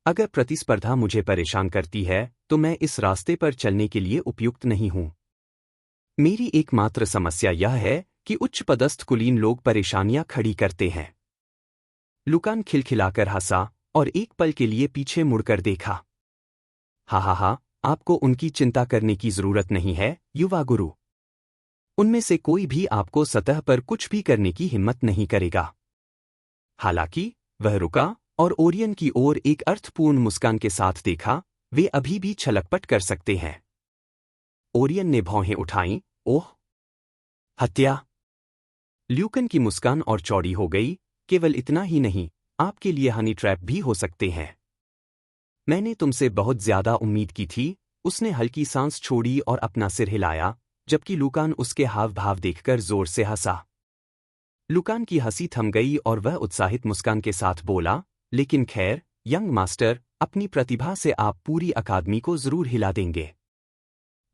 अगर प्रतिस्पर्धा मुझे परेशान करती है, तो मैं इस रास्ते पर चलने के लिए उपयुक्त नहीं हूं। मेरी एकमात्र समस्या यह है कि उच्च पदस्थ कुलीन लोग परेशानियां खड़ी करते हैं। लुकान खिलखिलाकर हंसा और एक पल के लिए पीछे मुड़कर देखा। हा, आपको उनकी चिंता करने की जरूरत नहीं है, युवा गुरु। उनमें से कोई भी आपको सतह पर कुछ भी करने की हिम्मत नहीं करेगा। हालांकि वह रुका और ओरियन की ओर एक अर्थपूर्ण मुस्कान के साथ देखा। वे अभी भी छलकपट कर सकते हैं। ओरियन ने भौहें उठाईं, ओह! हत्या! ल्यूकन की मुस्कान और चौड़ी हो गई। केवल इतना ही नहीं, आपके लिए हनी ट्रैप भी हो सकते हैं। मैंने तुमसे बहुत ज्यादा उम्मीद की थी। उसने हल्की सांस छोड़ी और अपना सिर हिलाया, जबकि लुकान उसके हाव भाव देखकर जोर से हंसा। लुकान की हंसी थम गई और वह उत्साहित मुस्कान के साथ बोला, लेकिन खैर, यंग मास्टर, अपनी प्रतिभा से आप पूरी अकादमी को जरूर हिला देंगे।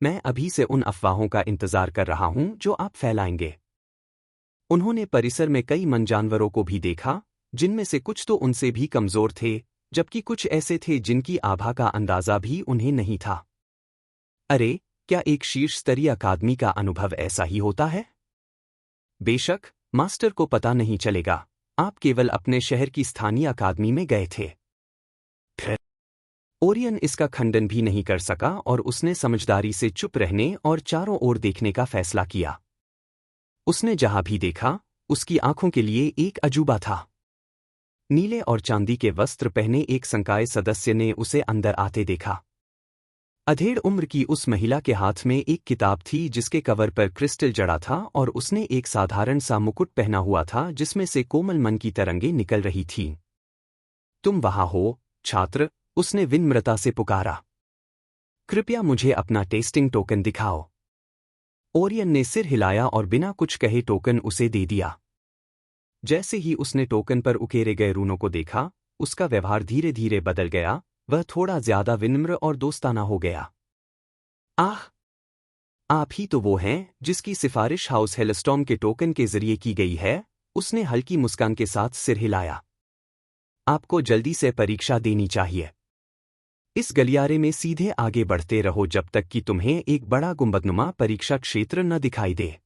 मैं अभी से उन अफवाहों का इंतजार कर रहा हूं जो आप फैलाएंगे। उन्होंने परिसर में कई मन जानवरों को भी देखा, जिनमें से कुछ तो उनसे भी कमजोर थे, जबकि कुछ ऐसे थे जिनकी आभा का अंदाजा भी उन्हें नहीं था। अरे, क्या एक शीर्ष स्तरीय अकादमी का अनुभव ऐसा ही होता है? बेशक, मास्टर को पता नहीं चलेगा। आप केवल अपने शहर की स्थानीय अकादमी में गए थे। फिर ओरियन इसका खंडन भी नहीं कर सका और उसने समझदारी से चुप रहने और चारों ओर देखने का फैसला किया। उसने जहां भी देखा, उसकी आंखों के लिए एक अजूबा था। नीले और चांदी के वस्त्र पहने एक संकाय सदस्य ने उसे अंदर आते देखा। अधेड़ उम्र की उस महिला के हाथ में एक किताब थी जिसके कवर पर क्रिस्टल जड़ा था और उसने एक साधारण सा मुकुट पहना हुआ था जिसमें से कोमल मन की तरंगें निकल रही थीं। तुम वहां हो, छात्र, उसने विनम्रता से पुकारा। कृपया मुझे अपना टेस्टिंग टोकन दिखाओ। ओरियन ने सिर हिलाया और बिना कुछ कहे टोकन उसे दे दिया। जैसे ही उसने टोकन पर उकेरे गए रूनों को देखा, उसका व्यवहार धीरे धीरे बदल गया, वह थोड़ा ज्यादा विनम्र और दोस्ताना हो गया। आह! आप ही तो वो हैं जिसकी सिफारिश हाउस हेलस्टॉर्म के टोकन के जरिए की गई है, उसने हल्की मुस्कान के साथ सिर हिलाया। आपको जल्दी से परीक्षा देनी चाहिए। इस गलियारे में सीधे आगे बढ़ते रहो जब तक कि तुम्हें एक बड़ा गुंबदनुमा परीक्षा क्षेत्र न दिखाई दे।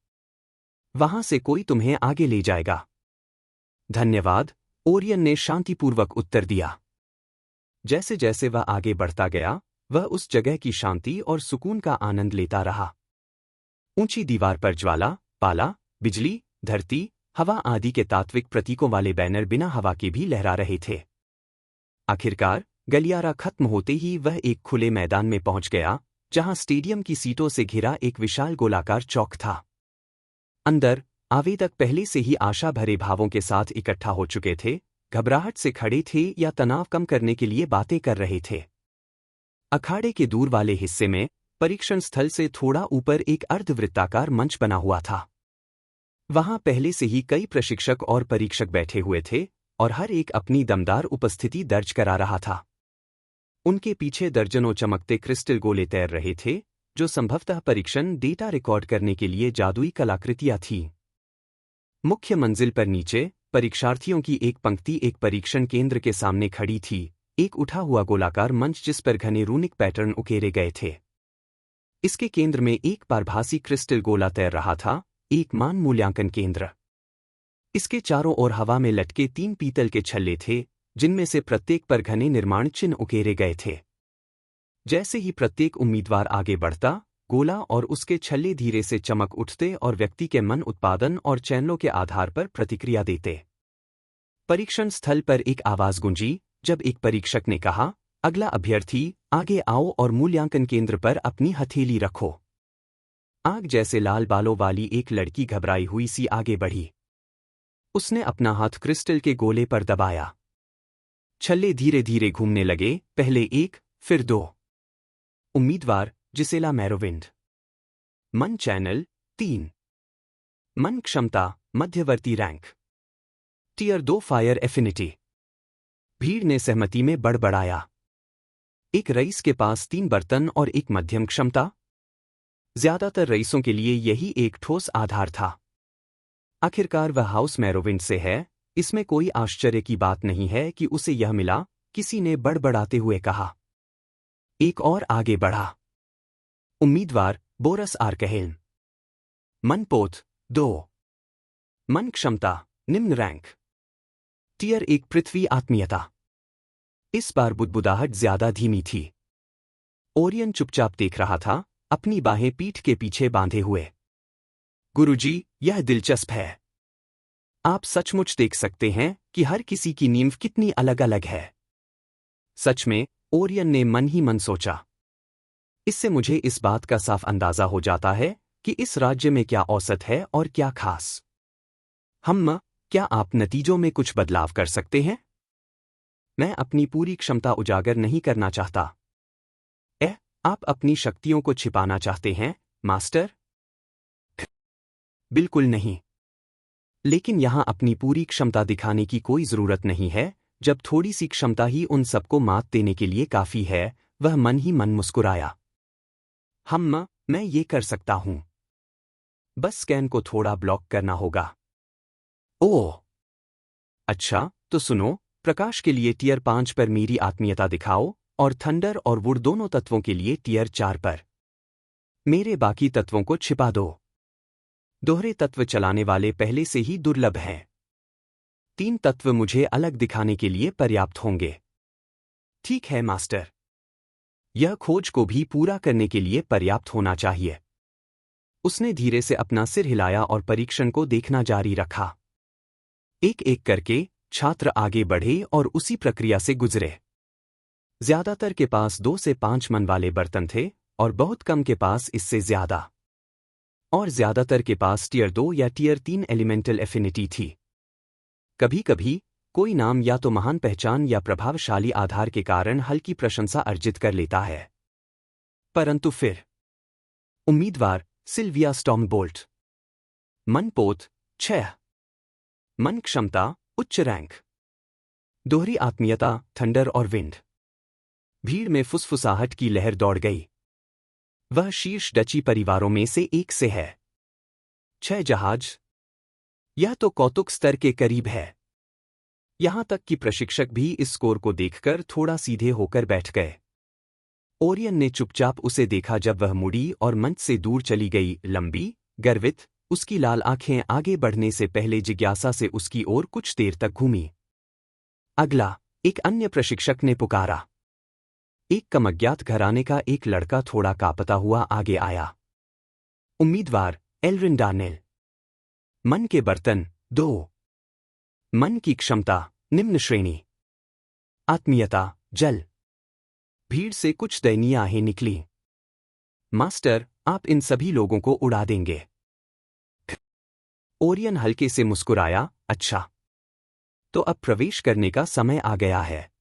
वहां से कोई तुम्हें आगे ले जाएगा। धन्यवाद, ओरियन ने शांतिपूर्वक उत्तर दिया। जैसे जैसे वह आगे बढ़ता गया, वह उस जगह की शांति और सुकून का आनंद लेता रहा। ऊंची दीवार पर ज्वाला, पाला, बिजली, धरती, हवा आदि के तात्विक प्रतीकों वाले बैनर बिना हवा के भी लहरा रहे थे। आखिरकार गलियारा खत्म होते ही वह एक खुले मैदान में पहुंच गया, जहां स्टेडियम की सीटों से घिरा एक विशाल गोलाकार चौक था। अंदर आवेदक पहले से ही आशा भरे भावों के साथ इकट्ठा हो चुके थे, घबराहट से खड़े थे या तनाव कम करने के लिए बातें कर रहे थे। अखाड़े के दूर वाले हिस्से में परीक्षण स्थल से थोड़ा ऊपर एक अर्धवृत्ताकार मंच बना हुआ था। वहां पहले से ही कई प्रशिक्षक और परीक्षक बैठे हुए थे और हर एक अपनी दमदार उपस्थिति दर्ज करा रहा था। उनके पीछे दर्जनों चमकते क्रिस्टल गोले तैर रहे थे, जो संभवतः परीक्षण डेटा रिकॉर्ड करने के लिए जादुई कलाकृतियां थीं। मुख्य मंजिल पर नीचे परीक्षार्थियों की एक पंक्ति एक परीक्षण केंद्र के सामने खड़ी थी, एक उठा हुआ गोलाकार मंच जिस पर घने रूनिक पैटर्न उकेरे गए थे। इसके केंद्र में एक पारभासी क्रिस्टल गोला तैर रहा था, एक मान मूल्यांकन केंद्र। इसके चारों ओर हवा में लटके 3 पीतल के छल्ले थे, जिनमें से प्रत्येक पर घने निर्माण चिन्ह उकेरे गए थे। जैसे ही प्रत्येक उम्मीदवार आगे बढ़ता, गोला और उसके छल्ले धीरे से चमक उठते और व्यक्ति के मन उत्पादन और चैनलों के आधार पर प्रतिक्रिया देते। परीक्षण स्थल पर एक आवाज गूंजी, जब एक परीक्षक ने कहा, अगला अभ्यर्थी, आगे आओ और मूल्यांकन केंद्र पर अपनी हथेली रखो। आग जैसे लाल बालों वाली एक लड़की घबराई हुई सी आगे बढ़ी। उसने अपना हाथ क्रिस्टल के गोले पर दबाया। छल्ले धीरे धीरे घूमने लगे, पहले 1, फिर 2। उम्मीदवार जिसेला मैरोविंड। मन चैनल 3। मन क्षमता मध्यवर्ती रैंक। Tier 2 fire affinity. भीड़ ने सहमति में बड़बड़ाया। एक रईस के पास 3 बर्तन और एक मध्यम क्षमता। ज्यादातर रईसों के लिए यही एक ठोस आधार था। आखिरकार वह हाउस मैरोविंड से है, इसमें कोई आश्चर्य की बात नहीं है कि उसे यह मिला, किसी ने बड़बड़ाते हुए कहा। एक और आगे बढ़ा। उम्मीदवार बोरस आर्कहेल्म। मन पोत 2। मन क्षमता निम्न रैंक। टियर 1 पृथ्वी आत्मीयता। इस बार बुदबुदाहट ज्यादा धीमी थी। ओरियन चुपचाप देख रहा था, अपनी बाहें पीठ के पीछे बांधे हुए। गुरुजी, यह दिलचस्प है। आप सचमुच देख सकते हैं कि हर किसी की नींव कितनी अलग अलग है। सच में, ओरियन ने मन ही मन सोचा। इससे मुझे इस बात का साफ अंदाजा हो जाता है कि इस राज्य में क्या औसत है और क्या खास। क्या आप नतीजों में कुछ बदलाव कर सकते हैं? मैं अपनी पूरी क्षमता उजागर नहीं करना चाहता। आप अपनी शक्तियों को छिपाना चाहते हैं, मास्टर? बिल्कुल नहीं। लेकिन यहां अपनी पूरी क्षमता दिखाने की कोई जरूरत नहीं है, जब थोड़ी सी क्षमता ही उन सबको मात देने के लिए काफी है। वह मन ही मन मुस्कुराया। मैं ये कर सकता हूं। बस स्कैन को थोड़ा ब्लॉक करना होगा। ओह! अच्छा, तो सुनो, प्रकाश के लिए टियर 5 पर मेरी आत्मीयता दिखाओ और थंडर और वुड दोनों तत्वों के लिए टियर 4 पर। मेरे बाकी तत्वों को छिपा दो। दोहरे तत्व चलाने वाले पहले से ही दुर्लभ हैं। 3 तत्व मुझे अलग दिखाने के लिए पर्याप्त होंगे। ठीक है मास्टर। यह खोज को भी पूरा करने के लिए पर्याप्त होना चाहिए। उसने धीरे से अपना सिर हिलाया और परीक्षण को देखना जारी रखा। एक एक करके छात्र आगे बढ़े और उसी प्रक्रिया से गुजरे। ज्यादातर के पास 2 से 5 मन वाले बर्तन थे और बहुत कम के पास इससे ज्यादा। और ज्यादातर के पास टियर 2 या टियर 3 एलिमेंटल एफिनिटी थी। कभी कभी कोई नाम या तो महान पहचान या प्रभावशाली आधार के कारण हल्की प्रशंसा अर्जित कर लेता है। परंतु फिर उम्मीदवार सिल्विया स्टॉर्मबोल्ट। मन पोत 6। मन क्षमता उच्च रैंक। दोहरी आत्मीयता थंडर और विंड। भीड़ में फुसफुसाहट की लहर दौड़ गई। वह शीर्ष डची परिवारों में से एक से है। 6 जहाज। यह तो कौतुक स्तर के करीब है। यहां तक कि प्रशिक्षक भी इस स्कोर को देखकर थोड़ा सीधे होकर बैठ गए। ओरियन ने चुपचाप उसे देखा जब वह मुड़ी और मंच से दूर चली गई, लंबी, गर्वित, उसकी लाल आंखें आगे बढ़ने से पहले जिज्ञासा से उसकी ओर कुछ देर तक घूमी। अगला, एक अन्य प्रशिक्षक ने पुकारा। एक कम अज्ञात घराने का एक लड़का थोड़ा कांपता हुआ आगे आया। उम्मीदवार एल्रिन डार्नेल। मन के बर्तन 2। मन की क्षमता निम्न श्रेणी। आत्मीयता जल। भीड़ से कुछ दयनीय आहें निकली। मास्टर, आप इन सभी लोगों को उड़ा देंगे। ओरियन हल्के से मुस्कुराया, अच्छा। तो अब प्रवेश करने का समय आ गया है।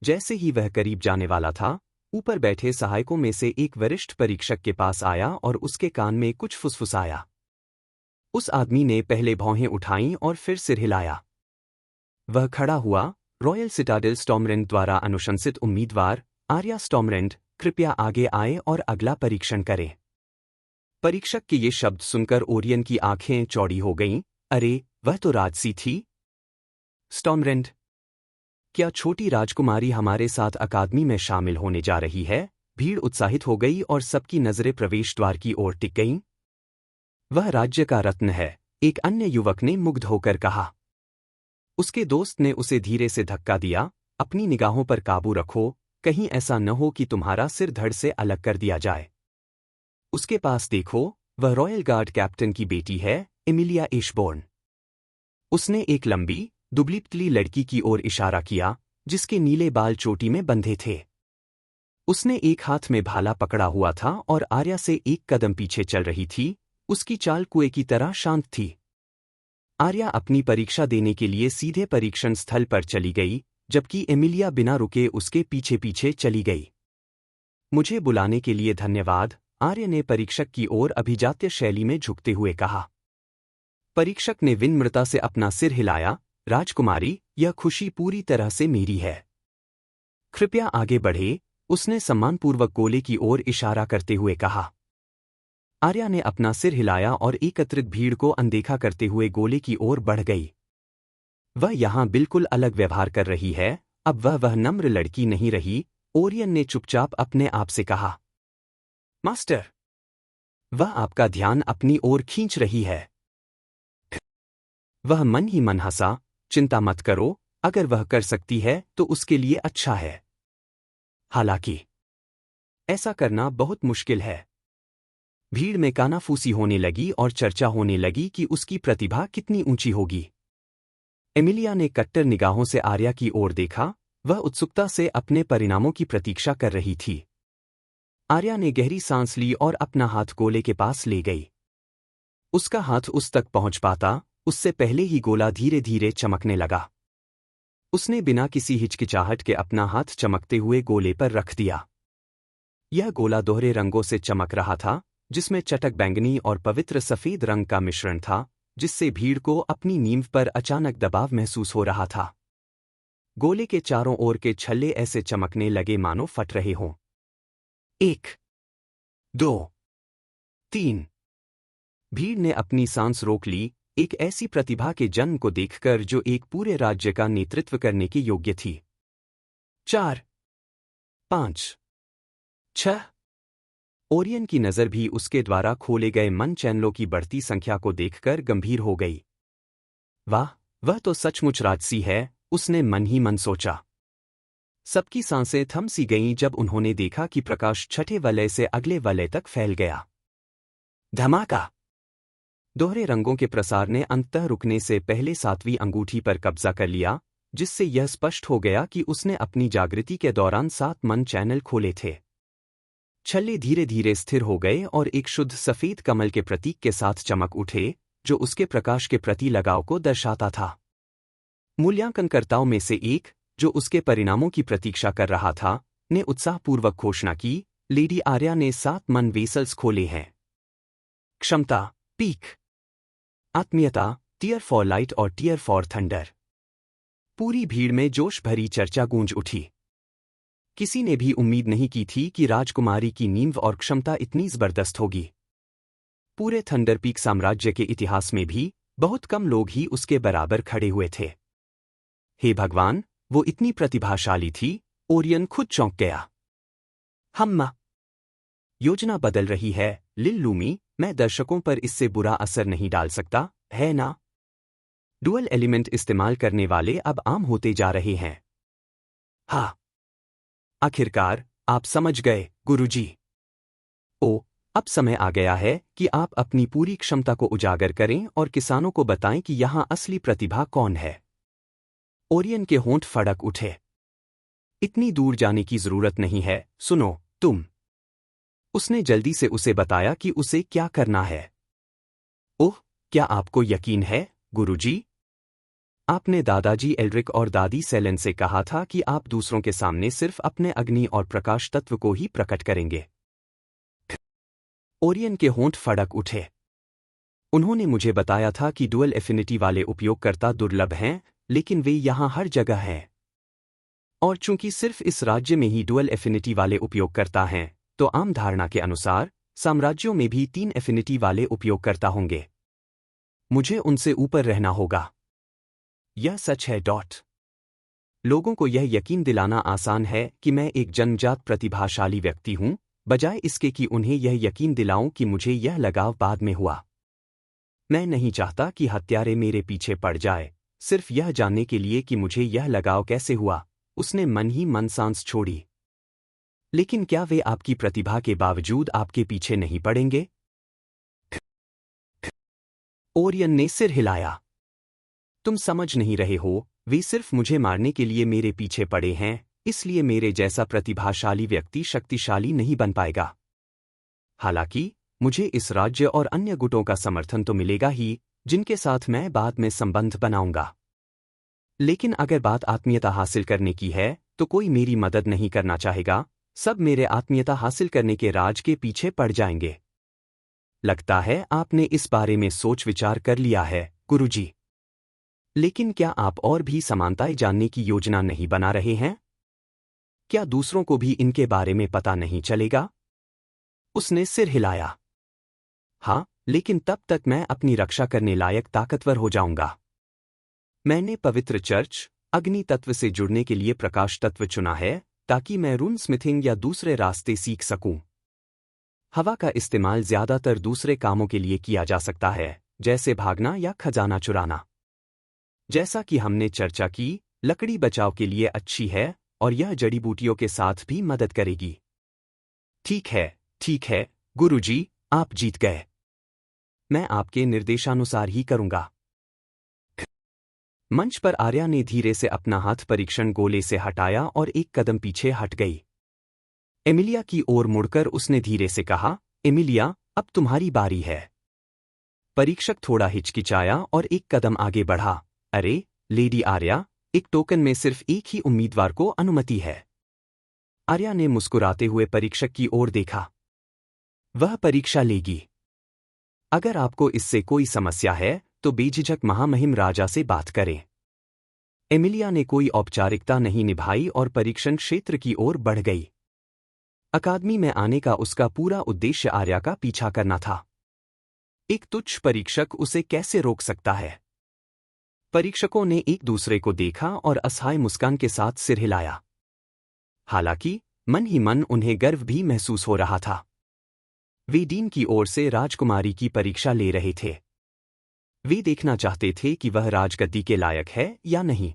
जैसे ही वह करीब जाने वाला था, ऊपर बैठे सहायकों में से एक वरिष्ठ परीक्षक के पास आया और उसके कान में कुछ फुसफुसाया। उस आदमी ने पहले भौहें उठाईं और फिर सिर हिलाया। वह खड़ा हुआ। रॉयल सिटाडेल स्टॉर्मरेंट द्वारा अनुशंसित उम्मीदवार आर्या स्टॉर्मरेंट, कृपया आगे आए और अगला परीक्षण करें। परीक्षक के ये शब्द सुनकर ओरियन की आंखें चौड़ी हो गईं। अरे, वह तो राजसी थी। स्टॉर्मरेंट, क्या छोटी राजकुमारी हमारे साथ अकादमी में शामिल होने जा रही है? भीड़ उत्साहित हो गई और सबकी नजरें प्रवेश द्वार की ओर टिक गईं। वह राज्य का रत्न है, एक अन्य युवक ने मुग्ध होकर कहा। उसके दोस्त ने उसे धीरे से धक्का दिया। अपनी निगाहों पर काबू रखो, कहीं ऐसा न हो कि तुम्हारा सिर धड़ से अलग कर दिया जाए। उसके पास देखो, वह रॉयल गार्ड कैप्टन की बेटी है, एमिलिया एशबोर्न। उसने एक लंबी, दुबली-पतली लड़की की ओर इशारा किया, जिसके नीले बाल चोटी में बंधे थे। उसने एक हाथ में भाला पकड़ा हुआ था और आर्या से एक कदम पीछे चल रही थी। उसकी चाल कुएं की तरह शांत थी। आर्या अपनी परीक्षा देने के लिए सीधे परीक्षण स्थल पर चली गई, जबकि एमिलिया बिना रुके उसके पीछे पीछे चली गई। मुझे बुलाने के लिए धन्यवाद, आर्या ने परीक्षक की ओर अभिजात्य शैली में झुकते हुए कहा। परीक्षक ने विनम्रता से अपना सिर हिलाया। राजकुमारी, यह खुशी पूरी तरह से मेरी है। कृपया आगे बढ़े, उसने सम्मानपूर्वक गोले की ओर इशारा करते हुए कहा। आर्या ने अपना सिर हिलाया और एकत्रित भीड़ को अनदेखा करते हुए गोले की ओर बढ़ गई। वह यहां बिल्कुल अलग व्यवहार कर रही है, अब वह नम्र लड़की नहीं रही, ओरियन ने चुपचाप अपने आप से कहा। मास्टर, वह आपका ध्यान अपनी ओर खींच रही है। वह मन ही मन हंसा। चिंता मत करो, अगर वह कर सकती है तो उसके लिए अच्छा है। हालांकि ऐसा करना बहुत मुश्किल है। भीड़ में कानाफूसी होने लगी और चर्चा होने लगी कि उसकी प्रतिभा कितनी ऊंची होगी। एमिलिया ने कट्टर निगाहों से आर्या की ओर देखा। वह उत्सुकता से अपने परिणामों की प्रतीक्षा कर रही थी। आर्या ने गहरी सांस ली और अपना हाथ गोले के पास ले गई। उसका हाथ उस तक पहुंच पाता, उससे पहले ही गोला धीरे धीरे चमकने लगा। उसने बिना किसी हिचकिचाहट के अपना हाथ चमकते हुए गोले पर रख दिया। यह गोला दोहरे रंगों से चमक रहा था, जिसमें चटक बैंगनी और पवित्र सफेद रंग का मिश्रण था, जिससे भीड़ को अपनी नींव पर अचानक दबाव महसूस हो रहा था। गोले के चारों ओर के छल्ले ऐसे चमकने लगे मानो फट रहे हों। 1, 2, 3। भीड़ ने अपनी सांस रोक ली, एक ऐसी प्रतिभा के जन्म को देखकर जो एक पूरे राज्य का नेतृत्व करने के योग्य थी। 4, 5, 6। ओरियन की नज़र भी उसके द्वारा खोले गए मन चैनलों की बढ़ती संख्या को देखकर गंभीर हो गई। वाह, वह तो सचमुच राजसी है, उसने मन ही मन सोचा। सबकी सांसें थम सी गईं जब उन्होंने देखा कि प्रकाश छठे वलय से अगले वलय तक फैल गया। धमाका! दोहरे रंगों के प्रसार ने अंततः रुकने से पहले 7वीं अंगूठी पर कब्जा कर लिया, जिससे यह स्पष्ट हो गया कि उसने अपनी जागृति के दौरान 7 मन चैनल खोले थे। छल्ले धीरे धीरे स्थिर हो गए और एक शुद्ध सफेद कमल के प्रतीक के साथ चमक उठे, जो उसके प्रकाश के प्रति लगाव को दर्शाता था। मूल्यांकनकर्ताओं में से एक, जो उसके परिणामों की प्रतीक्षा कर रहा था, ने उत्साहपूर्वक घोषणा की, लेडी आर्या ने 7 मन वेसल्स खोले हैं। क्षमता, पीक। आत्मीयता, टीयर फॉर लाइट और टीयर फॉर थंडर। पूरी भीड़ में जोश भरी चर्चा गूंज उठी। किसी ने भी उम्मीद नहीं की थी कि राजकुमारी की नींव और क्षमता इतनी जबरदस्त होगी। पूरे थंडर पीक साम्राज्य के इतिहास में भी बहुत कम लोग ही उसके बराबर खड़े हुए थे। हे भगवान, वो इतनी प्रतिभाशाली थी, ओरियन खुद चौंक गया। हम्मा, योजना बदल रही है, लिल लूमी, मैं दर्शकों पर इससे बुरा असर नहीं डाल सकता, है ना? डुअल एलिमेंट इस्तेमाल करने वाले अब आम होते जा रहे हैं। हाँ, आखिरकार आप समझ गए, गुरुजी। ओ, अब समय आ गया है कि आप अपनी पूरी क्षमता को उजागर करें और किसानों को बताएं कि यहां असली प्रतिभा कौन है। ओरियन के होंठ फड़क उठे। इतनी दूर जाने की जरूरत नहीं है, सुनो, तुम। उसने जल्दी से उसे बताया कि उसे क्या करना है। ओह, क्या आपको यकीन है, गुरुजी? आपने दादाजी एल्ड्रिक और दादी सेलेन से कहा था कि आप दूसरों के सामने सिर्फ अपने अग्नि और प्रकाश तत्व को ही प्रकट करेंगे। ओरियन के होंठ फड़क उठे। उन्होंने मुझे बताया था कि डुअल एफिनिटी वाले उपयोगकर्ता दुर्लभ हैं, लेकिन वे यहां हर जगह हैं। और चूंकि सिर्फ इस राज्य में ही डुअल एफिनिटी वाले उपयोगकर्ता हैं, तो आम धारणा के अनुसार साम्राज्यों में भी 3 एफिनिटी वाले उपयोगकर्ता होंगे। मुझे उनसे ऊपर रहना होगा। यह सच है। लोगों को यह यकीन दिलाना आसान है कि मैं एक जन्मजात प्रतिभाशाली व्यक्ति हूं, बजाय इसके कि उन्हें यह यकीन दिलाऊं कि मुझे यह लगाव बाद में हुआ। मैं नहीं चाहता कि हत्यारे मेरे पीछे पड़ जाए, सिर्फ यह जानने के लिए कि मुझे यह लगाव कैसे हुआ। उसने मन ही मन सांस छोड़ी। लेकिन क्या वे आपकी प्रतिभा के बावजूद आपके पीछे नहीं पड़ेंगे? ओरियन ने सिर हिलाया। तुम समझ नहीं रहे हो, वे सिर्फ मुझे मारने के लिए मेरे पीछे पड़े हैं, इसलिए मेरे जैसा प्रतिभाशाली व्यक्ति शक्तिशाली नहीं बन पाएगा। हालांकि मुझे इस राज्य और अन्य गुटों का समर्थन तो मिलेगा ही, जिनके साथ मैं बाद में संबंध बनाऊंगा। लेकिन अगर बात आत्मीयता हासिल करने की है, तो कोई मेरी मदद नहीं करना चाहेगा, सब मेरे आत्मीयता हासिल करने के राज के पीछे पड़ जाएंगे। लगता है आपने इस बारे में सोच विचार कर लिया है, गुरुजी। लेकिन क्या आप और भी समानताएं जानने की योजना नहीं बना रहे हैं? क्या दूसरों को भी इनके बारे में पता नहीं चलेगा? उसने सिर हिलाया। हाँ, लेकिन तब तक मैं अपनी रक्षा करने लायक ताकतवर हो जाऊंगा। मैंने पवित्र चर्च, अग्नि तत्व से जुड़ने के लिए प्रकाश तत्व चुना है, ताकि मैं रून स्मिथिंग या दूसरे रास्ते सीख सकूं। हवा का इस्तेमाल ज्यादातर दूसरे कामों के लिए किया जा सकता है, जैसे भागना या खजाना चुराना। जैसा कि हमने चर्चा की, लकड़ी बचाव के लिए अच्छी है, और यह जड़ी बूटियों के साथ भी मदद करेगी। ठीक है, गुरुजी, आप जीत गए। मैं आपके निर्देशानुसार ही करूंगा। मंच पर आर्या ने धीरे से अपना हाथ परीक्षण गोले से हटाया और एक कदम पीछे हट गई। एमिलिया की ओर मुड़कर उसने धीरे से कहा, एमिलिया, अब तुम्हारी बारी है। परीक्षक थोड़ा हिचकिचाया और एक कदम आगे बढ़ा। अरे, लेडी आर्या, एक टोकन में सिर्फ एक ही उम्मीदवार को अनुमति है। आर्या ने मुस्कुराते हुए परीक्षक की ओर देखा। वह परीक्षा लेगी। अगर आपको इससे कोई समस्या है, तो बेझिझक महामहिम राजा से बात करें। एमिलिया ने कोई औपचारिकता नहीं निभाई और परीक्षण क्षेत्र की ओर बढ़ गई। अकादमी में आने का उसका पूरा उद्देश्य आर्या का पीछा करना था। एक तुच्छ परीक्षक उसे कैसे रोक सकता है? परीक्षकों ने एक दूसरे को देखा और असहाय मुस्कान के साथ सिर हिलाया। हालांकि मन ही मन उन्हें गर्व भी महसूस हो रहा था। वे डीन की ओर से राजकुमारी की परीक्षा ले रहे थे। वे देखना चाहते थे कि वह राजगद्दी के लायक है या नहीं।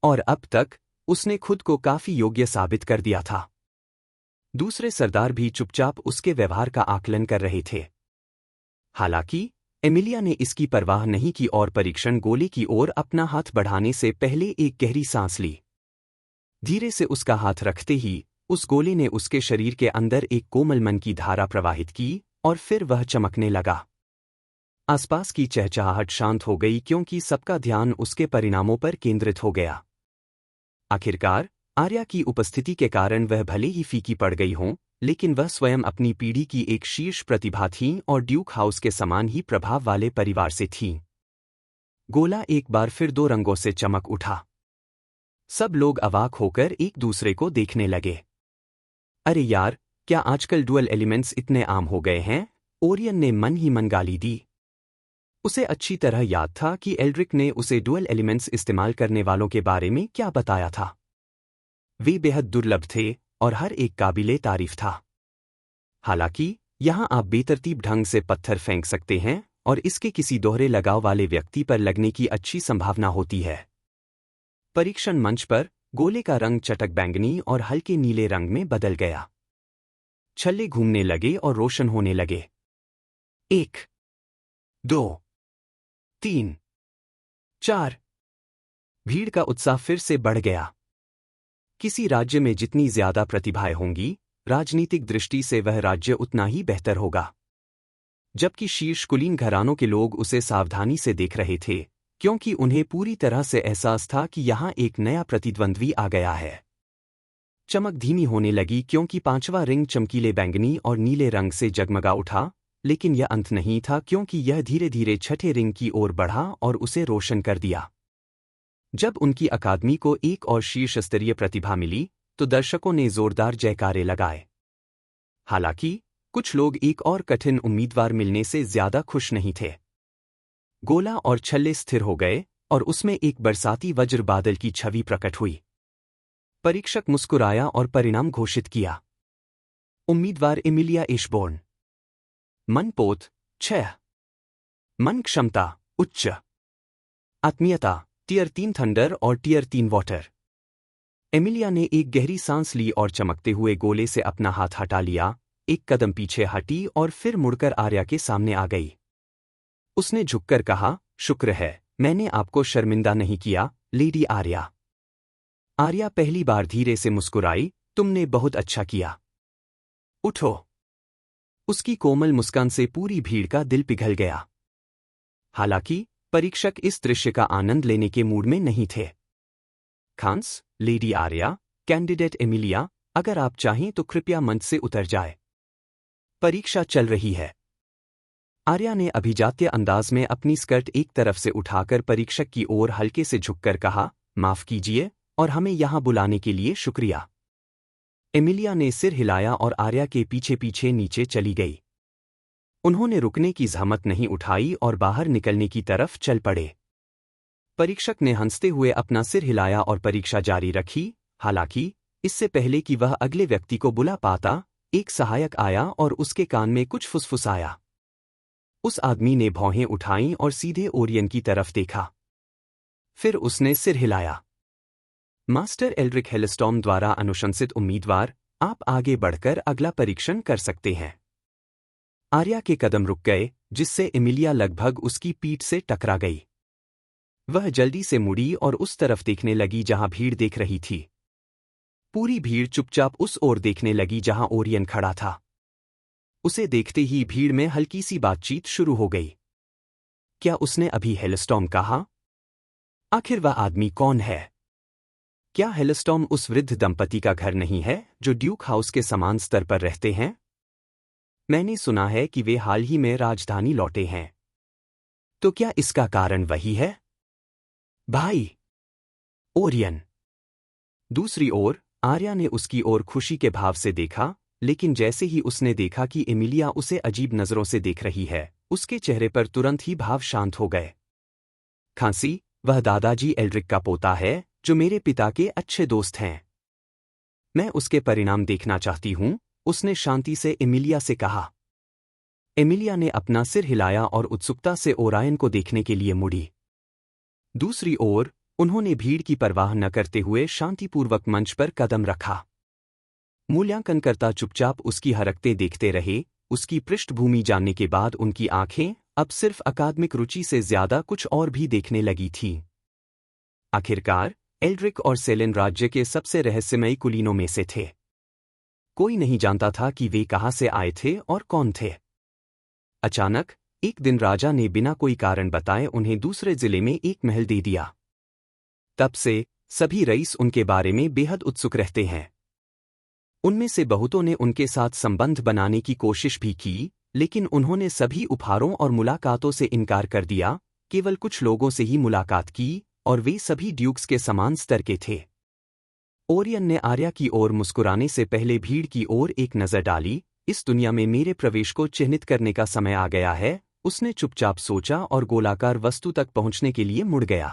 और अब तक उसने खुद को काफी योग्य साबित कर दिया था। दूसरे सरदार भी चुपचाप उसके व्यवहार का आकलन कर रहे थे। हालांकि एमिलिया ने इसकी परवाह नहीं की और परीक्षण गोले की ओर अपना हाथ बढ़ाने से पहले एक गहरी सांस ली। धीरे से उसका हाथ रखते ही उस गोले ने उसके शरीर के अंदर एक कोमल मन की धारा प्रवाहित की और फिर वह चमकने लगा। आसपास की चहचहाहट शांत हो गई क्योंकि सबका ध्यान उसके परिणामों पर केंद्रित हो गया। आखिरकार आर्या की उपस्थिति के कारण वह भले ही फीकी पड़ गई हों, लेकिन वह स्वयं अपनी पीढ़ी की एक शीर्ष प्रतिभा थीं और ड्यूक हाउस के समान ही प्रभाव वाले परिवार से थीं। गोला एक बार फिर दो रंगों से चमक उठा। सब लोग अवाक होकर एक दूसरे को देखने लगे। अरे यार, क्या आजकल डुअल एलिमेंट्स इतने आम हो गए हैं? ओरियन ने मन ही मन गाली दी। उसे अच्छी तरह याद था कि एल्ड्रिक ने उसे डुअल एलिमेंट्स इस्तेमाल करने वालों के बारे में क्या बताया था। वे बेहद दुर्लभ थे और हर एक काबिले तारीफ था। हालांकि यहां आप बेतरतीब ढंग से पत्थर फेंक सकते हैं और इसके किसी दोहरे लगाव वाले व्यक्ति पर लगने की अच्छी संभावना होती है। परीक्षण मंच पर गोले का रंग चटक बैंगनी और हल्के नीले रंग में बदल गया। छल्ले घूमने लगे और रोशन होने लगे। 1, 2, 3, 4। भीड़ का उत्साह फिर से बढ़ गया। किसी राज्य में जितनी ज्यादा प्रतिभाएं होंगी, राजनीतिक दृष्टि से वह राज्य उतना ही बेहतर होगा। जबकि शीर्ष कुलीन घरानों के लोग उसे सावधानी से देख रहे थे, क्योंकि उन्हें पूरी तरह से एहसास था कि यहां एक नया प्रतिद्वंद्वी आ गया है। चमक धीमी होने लगी क्योंकि पांचवां रिंग चमकीले बैंगनी और नीले रंग से जगमगा उठा, लेकिन यह अंत नहीं था क्योंकि यह धीरे धीरे छठे रिंग की ओर बढ़ा और उसे रोशन कर दिया। जब उनकी अकादमी को एक और शीर्ष स्तरीय प्रतिभा मिली, तो दर्शकों ने जोरदार जयकारे लगाए। हालांकि कुछ लोग एक और कठिन उम्मीदवार मिलने से ज्यादा खुश नहीं थे। गोला और छल्ले स्थिर हो गए और उसमें एक बरसाती वज्र बादल की छवि प्रकट हुई। परीक्षक मुस्कुराया और परिणाम घोषित किया। उम्मीदवार एमिलिया एशबोर्न। मन पोत 6। मन क्षमता उच्च। आत्मीयता टियर 3 थंडर और टियर 3 वाटर। एमिलिया ने एक गहरी सांस ली और चमकते हुए गोले से अपना हाथ हटा लिया, एक कदम पीछे हटी और फिर मुड़कर आर्या के सामने आ गई। उसने झुककर कहा, शुक्र है, मैंने आपको शर्मिंदा नहीं किया, लेडी आर्या। आर्या पहली बार धीरे से मुस्कुराई, तुमने बहुत अच्छा किया। उठो। उसकी कोमल मुस्कान से पूरी भीड़ का दिल पिघल गया। हालांकि परीक्षक इस दृश्य का आनंद लेने के मूड में नहीं थे। खांस, लेडी आर्या, कैंडिडेट एमिलिया, अगर आप चाहें तो कृपया मंच से उतर जाए। परीक्षा चल रही है। आर्या ने अभिजात्य अंदाज में अपनी स्कर्ट एक तरफ से उठाकर परीक्षक की ओर हल्के से झुककर कहा, माफ कीजिए और हमें यहां बुलाने के लिए शुक्रिया। एमिलिया ने सिर हिलाया और आर्या के पीछे पीछे नीचे चली गई। उन्होंने रुकने की जहमत नहीं उठाई और बाहर निकलने की तरफ चल पड़े। परीक्षक ने हंसते हुए अपना सिर हिलाया और परीक्षा जारी रखी। हालांकि इससे पहले कि वह अगले व्यक्ति को बुला पाता, एक सहायक आया और उसके कान में कुछ फुसफुसाया। उस आदमी ने भौहें उठाईं और सीधे ओरियन की तरफ देखा। फिर उसने सिर हिलाया। मास्टर एल्ड्रिक हेलस्टॉर्म द्वारा अनुशंसित उम्मीदवार, आप आगे बढ़कर अगला परीक्षण कर सकते हैं। आर्या के कदम रुक गए, जिससे एमिलिया लगभग उसकी पीठ से टकरा गई। वह जल्दी से मुड़ी और उस तरफ देखने लगी जहां भीड़ देख रही थी। पूरी भीड़ चुपचाप उस ओर देखने लगी जहां ओरियन खड़ा था। उसे देखते ही भीड़ में हल्की सी बातचीत शुरू हो गई। क्या उसने अभी हेलस्टॉर्म कहा? आखिर वह आदमी कौन है? क्या हेलस्टॉर्म उस वृद्ध दंपति का घर नहीं है जो ड्यूक हाउस के समान स्तर पर रहते हैं? मैंने सुना है कि वे हाल ही में राजधानी लौटे हैं। तो क्या इसका कारण वही है? भाई ओरियन। दूसरी ओर आर्या ने उसकी ओर खुशी के भाव से देखा, लेकिन जैसे ही उसने देखा कि एमिलिया उसे अजीब नजरों से देख रही है, उसके चेहरे पर तुरंत ही भाव शांत हो गए। खांसी, वह दादाजी एल्ड्रिक का पोता है, जो मेरे पिता के अच्छे दोस्त हैं। मैं उसके परिणाम देखना चाहती हूं, उसने शांति से एमिलिया से कहा। एमिलिया ने अपना सिर हिलाया और उत्सुकता से ओरायन को देखने के लिए मुड़ी। दूसरी ओर उन्होंने भीड़ की परवाह न करते हुए शांतिपूर्वक मंच पर कदम रखा। मूल्यांकनकर्ता चुपचाप उसकी हरकतें देखते रहे। उसकी पृष्ठभूमि जानने के बाद उनकी आंखें अब सिर्फ अकादमिक रुचि से ज्यादा कुछ और भी देखने लगी थीं। आखिरकार एल्ड्रिक और सेलेन राज्य के सबसे रहस्यमयी कुलीनों में से थे। कोई नहीं जानता था कि वे कहां से आए थे और कौन थे। अचानक एक दिन राजा ने बिना कोई कारण बताए उन्हें दूसरे जिले में एक महल दे दिया। तब से सभी रईस उनके बारे में बेहद उत्सुक रहते हैं। उनमें से बहुतों ने उनके साथ संबंध बनाने की कोशिश भी की, लेकिन उन्होंने सभी उपहारों और मुलाकातों से इनकार कर दिया। केवल कुछ लोगों से ही मुलाकात की, और वे सभी ड्यूक्स के समान स्तर के थे। ओरियन ने आर्या की ओर मुस्कुराने से पहले भीड़ की ओर एक नज़र डाली। इस दुनिया में मेरे प्रवेश को चिह्नित करने का समय आ गया है, उसने चुपचाप सोचा और गोलाकार वस्तु तक पहुंचने के लिए मुड़ गया।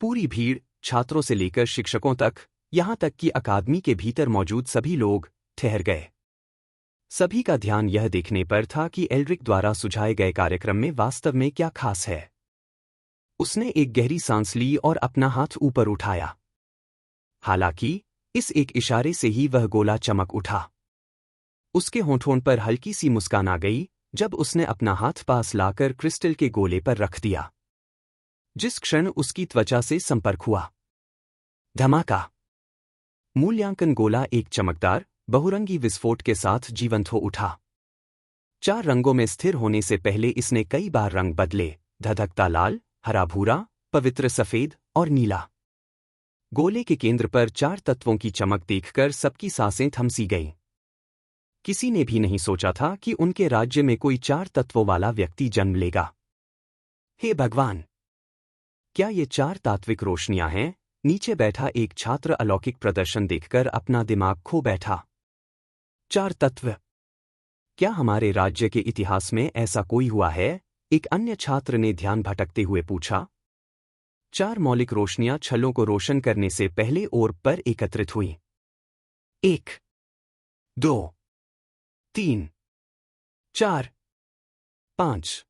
पूरी भीड़, छात्रों से लेकर शिक्षकों तक, यहां तक कि अकादमी के भीतर मौजूद सभी लोग ठहर गए। सभी का ध्यान यह देखने पर था कि एल्ड्रिक द्वारा सुझाए गए कार्यक्रम में वास्तव में क्या खास है। उसने एक गहरी सांस ली और अपना हाथ ऊपर उठाया। हालांकि इस एक इशारे से ही वह गोला चमक उठा। उसके होठों पर हल्की सी मुस्कान आ गई जब उसने अपना हाथ पास लाकर क्रिस्टल के गोले पर रख दिया। जिस क्षण उसकी त्वचा से संपर्क हुआ, धमाका! मूल्यांकन गोला एक चमकदार, बहुरंगी विस्फोट के साथ जीवंत हो उठा। 4 रंगों में स्थिर होने से पहले इसने कई बार रंग बदले, धधकता लाल, हरा भूरा, पवित्र सफेद और नीला। गोले के केंद्र पर 4 तत्वों की चमक देखकर सबकी सांसें थम सी गईं। किसी ने भी नहीं सोचा था कि उनके राज्य में कोई 4 तत्वों वाला व्यक्ति जन्म लेगा। हे भगवान! क्या ये 4 तात्विक रोशनियां हैं? नीचे बैठा एक छात्र अलौकिक प्रदर्शन देखकर अपना दिमाग खो बैठा। 4 तत्व! क्या हमारे राज्य के इतिहास में ऐसा कोई हुआ है? एक अन्य छात्र ने ध्यान भटकते हुए पूछा। 4 मौलिक रोशनियां छल्लों को रोशन करने से पहले ओर पर एकत्रित हुई। 1, 2, 3, 4, 5।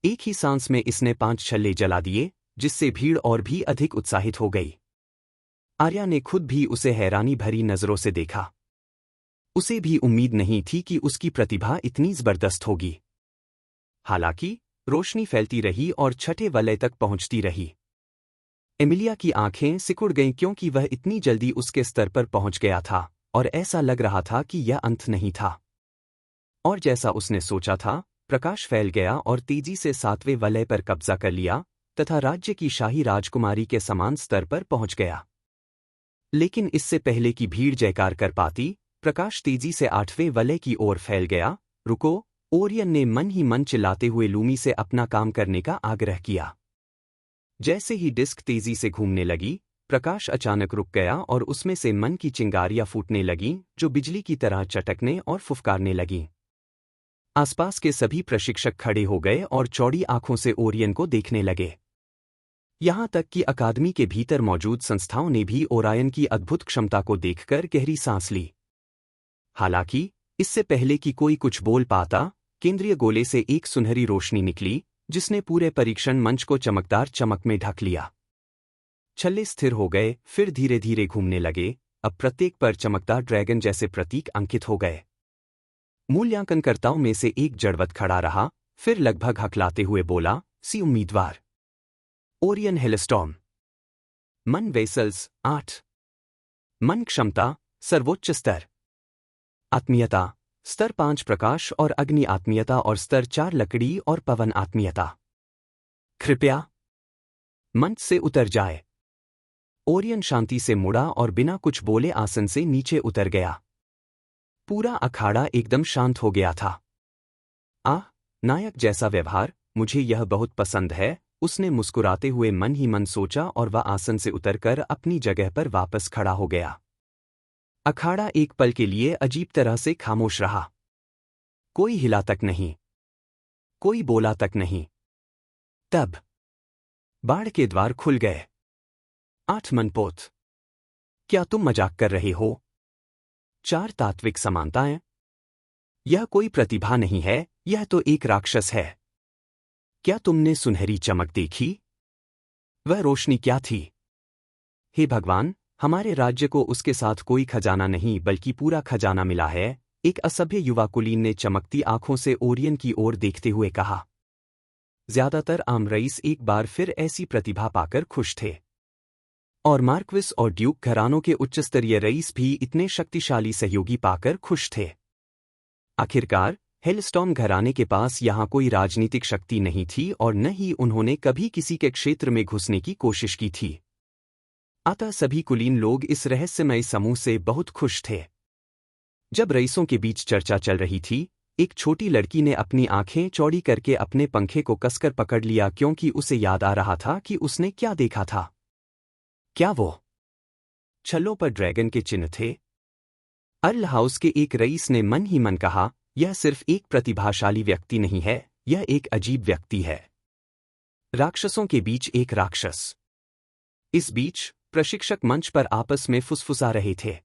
एक ही सांस में इसने 5 छल्ले जला दिए, जिससे भीड़ और भी अधिक उत्साहित हो गई। आर्या ने खुद भी उसे हैरानी भरी नजरों से देखा। उसे भी उम्मीद नहीं थी कि उसकी प्रतिभा इतनी जबरदस्त होगी। हालांकि रोशनी फैलती रही और छठे वलय तक पहुंचती रही। एमिलिया की आंखें सिकुड़ गईं क्योंकि वह इतनी जल्दी उसके स्तर पर पहुंच गया था, और ऐसा लग रहा था कि यह अंत नहीं था। और जैसा उसने सोचा था, प्रकाश फैल गया और तेजी से 7वें वलय पर कब्जा कर लिया तथा राज्य की शाही राजकुमारी के समान स्तर पर पहुंच गया। लेकिन इससे पहले कि भीड़ जयकार कर पाती, प्रकाश तेजी से 8वें वलय की ओर फैल गया। रुको! ओरियन ने मन ही मन चिल्लाते हुए लूमी से अपना काम करने का आग्रह किया। जैसे ही डिस्क तेजी से घूमने लगी, प्रकाश अचानक रुक गया और उसमें से मन की चिंगारियां फूटने लगीं, जो बिजली की तरह चटकने और फुफकारने लगीं। आसपास के सभी प्रशिक्षक खड़े हो गए और चौड़ी आंखों से ओरियन को देखने लगे। यहां तक कि अकादमी के भीतर मौजूद संस्थाओं ने भी ओरायन की अद्भुत क्षमता को देखकर गहरी सांस ली। हालांकि इससे पहले कि कोई कुछ बोल पाता, केंद्रीय गोले से एक सुनहरी रोशनी निकली, जिसने पूरे परीक्षण मंच को चमकदार चमक में ढक लिया। छल्ले स्थिर हो गए, फिर धीरे धीरे घूमने लगे। अब प्रत्येक पर चमकदार ड्रैगन जैसे प्रतीक अंकित हो गए। मूल्यांकनकर्ताओं में से एक जड़वत खड़ा रहा, फिर लगभग हकलाते हुए बोला, सी उम्मीदवार। Orion hailstorm. मन वेसल्स 8। मन क्षमता सर्वोच्च स्तर। आत्मीयता स्तर 5 प्रकाश और अग्नि आत्मीयता और स्तर 4 लकड़ी और पवन आत्मीयता। कृपया मंच से उतर जाए। ओरियन शांति से मुड़ा और बिना कुछ बोले आसन से नीचे उतर गया। पूरा अखाड़ा एकदम शांत हो गया था। नायक जैसा व्यवहार, मुझे यह बहुत पसंद है, उसने मुस्कुराते हुए मन ही मन सोचा और वह आसन से उतरकर अपनी जगह पर वापस खड़ा हो गया। अखाड़ा एक पल के लिए अजीब तरह से खामोश रहा। कोई हिला तक नहीं, कोई बोला तक नहीं। तब बाढ़ के द्वार खुल गए। 8 मनपोत। क्या तुम मजाक कर रहे हो? 4 तात्विक समानताएं? यह कोई प्रतिभा नहीं है, यह तो एक राक्षस है। क्या तुमने सुनहरी चमक देखी? वह रोशनी क्या थी? हे भगवान, हमारे राज्य को उसके साथ कोई खजाना नहीं बल्कि पूरा खजाना मिला है, एक असभ्य युवा कुलीन ने चमकती आंखों से ओरियन की ओर देखते हुए कहा। ज्यादातर आम रईस एक बार फिर ऐसी प्रतिभा पाकर खुश थे। और मार्क्विस और ड्यूक घरानों के उच्चस्तरीय रईस भी इतने शक्तिशाली सहयोगी पाकर खुश थे। आखिरकार हेलस्टॉर्म घराने के पास यहाँ कोई राजनीतिक शक्ति नहीं थी और न ही उन्होंने कभी किसी के क्षेत्र में घुसने की कोशिश की थी। अतः सभी कुलीन लोग इस रहस्यमय समूह से बहुत खुश थे। जब रईसों के बीच चर्चा चल रही थी, एक छोटी लड़की ने अपनी आंखें चौड़ी करके अपने पंखे को कसकर पकड़ लिया क्योंकि उसे याद आ रहा था कि उसने क्या देखा था। क्या वो छल्लों पर ड्रैगन के चिन्ह थे? अर्ल हाउस के एक रईस ने मन ही मन कहा, यह सिर्फ एक प्रतिभाशाली व्यक्ति नहीं है, यह एक अजीब व्यक्ति है। राक्षसों के बीच एक राक्षस। इस बीच प्रशिक्षक मंच पर आपस में फुसफुसा रहे थे।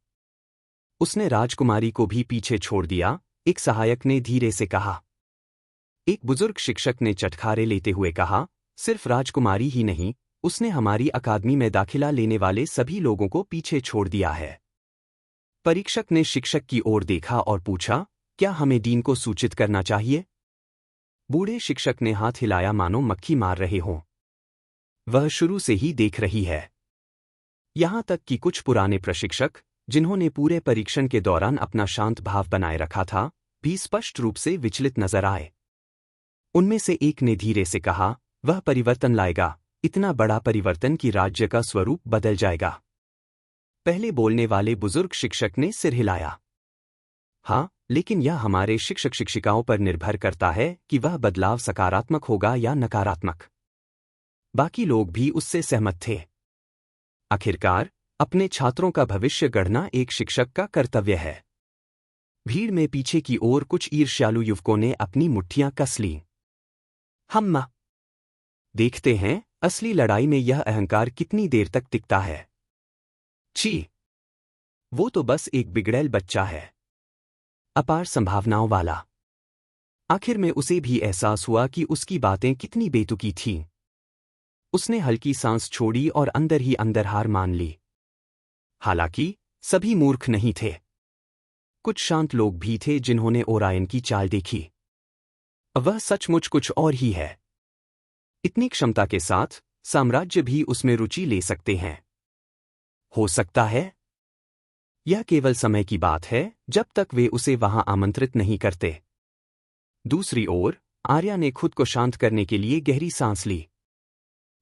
उसने राजकुमारी को भी पीछे छोड़ दिया, एक सहायक ने धीरे से कहा। एक बुजुर्ग शिक्षक ने चटखारे लेते हुए कहा, सिर्फ राजकुमारी ही नहीं, उसने हमारी अकादमी में दाखिला लेने वाले सभी लोगों को पीछे छोड़ दिया है। परीक्षक ने शिक्षक की ओर देखा और पूछा, क्या हमें डीन को सूचित करना चाहिए? बूढ़े शिक्षक ने हाथ हिलाया मानो मक्खी मार रहे हों। वह शुरू से ही देख रही है। यहां तक कि कुछ पुराने प्रशिक्षक, जिन्होंने पूरे परीक्षण के दौरान अपना शांत भाव बनाए रखा था, भी स्पष्ट रूप से विचलित नजर आए। उनमें से एक ने धीरे से कहा, वह परिवर्तन लाएगा, इतना बड़ा परिवर्तन कि राज्य का स्वरूप बदल जाएगा। पहले बोलने वाले बुजुर्ग शिक्षक ने सिर हिलाया। हाँ, लेकिन यह हमारे शिक्षक शिक्षिकाओं पर निर्भर करता है कि वह बदलाव सकारात्मक होगा या नकारात्मक। बाकी लोग भी उससे सहमत थे। आखिरकार, अपने छात्रों का भविष्य गढ़ना एक शिक्षक का कर्तव्य है। भीड़ में पीछे की ओर कुछ ईर्ष्यालु युवकों ने अपनी मुट्ठियां कस लीं। हम देखते हैं, असली लड़ाई में यह अहंकार कितनी देर तक टिकता है। छी! वो तो बस एक बिगड़ैल बच्चा है, अपार संभावनाओं वाला। आखिर में उसे भी एहसास हुआ कि उसकी बातें कितनी बेतुकी थीं। उसने हल्की सांस छोड़ी और अंदर ही अंदर हार मान ली। हालांकि सभी मूर्ख नहीं थे। कुछ शांत लोग भी थे जिन्होंने ओरायन की चाल देखी। वह सचमुच कुछ और ही है। इतनी क्षमता के साथ साम्राज्य भी उसमें रुचि ले सकते हैं। हो सकता है यह केवल समय की बात है जब तक वे उसे वहां आमंत्रित नहीं करते। दूसरी ओर आर्या ने खुद को शांत करने के लिए गहरी सांस ली।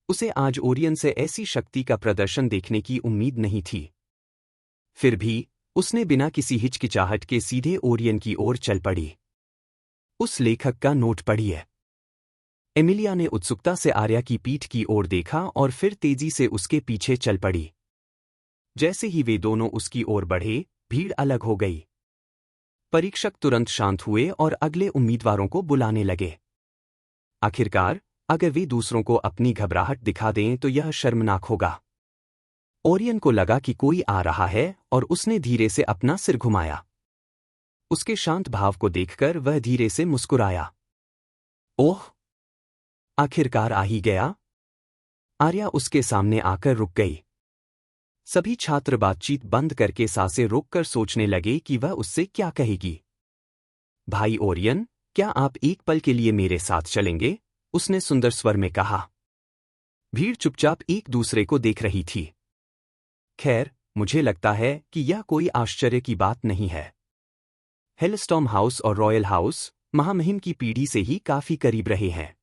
उसे आज ओरियन से ऐसी शक्ति का प्रदर्शन देखने की उम्मीद नहीं थी। फिर भी उसने बिना किसी हिचकिचाहट के सीधे ओरियन की ओर चल पड़ी। उस लेखक का नोट पढ़िए। एमिलिया ने उत्सुकता से आर्या की पीठ की ओर देखा और फिर तेजी से उसके पीछे चल पड़ी। जैसे ही वे दोनों उसकी ओर बढ़े, भीड़ अलग हो गई। परीक्षक तुरंत शांत हुए और अगले उम्मीदवारों को बुलाने लगे। आखिरकार, अगर वे दूसरों को अपनी घबराहट दिखा दें तो यह शर्मनाक होगा। ओरियन को लगा कि कोई आ रहा है और उसने धीरे से अपना सिर घुमाया। उसके शांत भाव को देखकर वह धीरे से मुस्कुराया। ओह! आखिरकार आ ही गया। आर्या उसके सामने आकर रुक गई। सभी छात्र बातचीत बंद करके सांसें रोककर सोचने लगे कि वह उससे क्या कहेगी। भाई ओरियन, क्या आप एक पल के लिए मेरे साथ चलेंगे? उसने सुंदर स्वर में कहा। भीड़ चुपचाप एक दूसरे को देख रही थी। खैर, मुझे लगता है कि यह कोई आश्चर्य की बात नहीं है। हेलस्टॉर्म हाउस और रॉयल हाउस महामहिम की पीढ़ी से ही काफी करीब रहे हैं।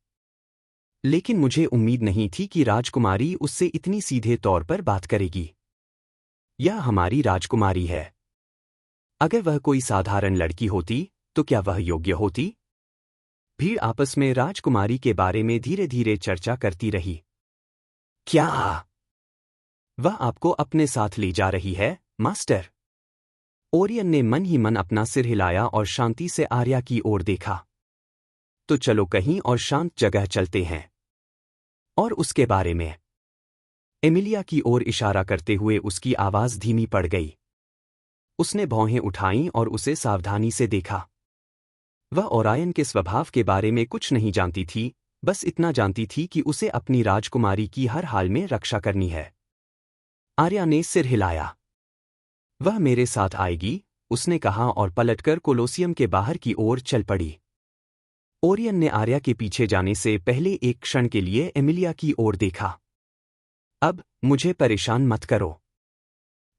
लेकिन मुझे उम्मीद नहीं थी कि राजकुमारी उससे इतनी सीधे तौर पर बात करेगी। यह हमारी राजकुमारी है। अगर वह कोई साधारण लड़की होती तो क्या वह योग्य होती? भीड़ आपस में राजकुमारी के बारे में धीरे धीरे चर्चा करती रही। क्या वह आपको अपने साथ ले जा रही है, मास्टर? ओरियन ने मन ही मन अपना सिर हिलाया और शांति से आर्या की ओर देखा। तो चलो कहीं और शांत जगह चलते हैं। और उसके बारे में एमिलिया की ओर इशारा करते हुए उसकी आवाज धीमी पड़ गई। उसने भौहें उठाईं और उसे सावधानी से देखा। वह ओरायन के स्वभाव के बारे में कुछ नहीं जानती थी, बस इतना जानती थी कि उसे अपनी राजकुमारी की हर हाल में रक्षा करनी है। आर्या ने सिर हिलाया। वह मेरे साथ आएगी, उसने कहा और पलटकर कोलोसियम के बाहर की ओर चल पड़ी। ओरियन ने आर्या के पीछे जाने से पहले एक क्षण के लिए एमिलिया की ओर देखा। अब मुझे परेशान मत करो।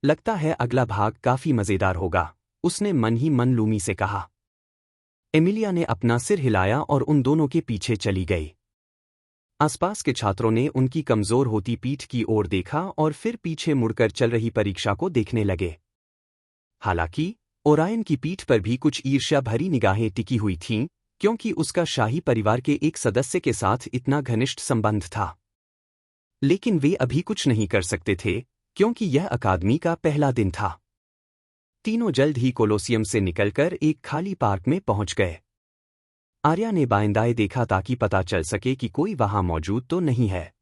लगता है अगला भाग काफी मजेदार होगा, उसने मन ही मन लूमी से कहा। एमिलिया ने अपना सिर हिलाया और उन दोनों के पीछे चली गई। आसपास के छात्रों ने उनकी कमजोर होती पीठ की ओर देखा और फिर पीछे मुड़कर चल रही परीक्षा को देखने लगे। हालांकि ओरायन की पीठ पर भी कुछ ईर्ष्या भरी निगाहें टिकी हुई थीं, क्योंकि उसका शाही परिवार के एक सदस्य के साथ इतना घनिष्ठ संबंध था। लेकिन वे अभी कुछ नहीं कर सकते थे, क्योंकि यह अकादमी का पहला दिन था। तीनों जल्द ही कोलोसियम से निकलकर एक खाली पार्क में पहुंच गए। आर्या ने बाएं-दाएं देखा ताकि पता चल सके कि कोई वहां मौजूद तो नहीं है।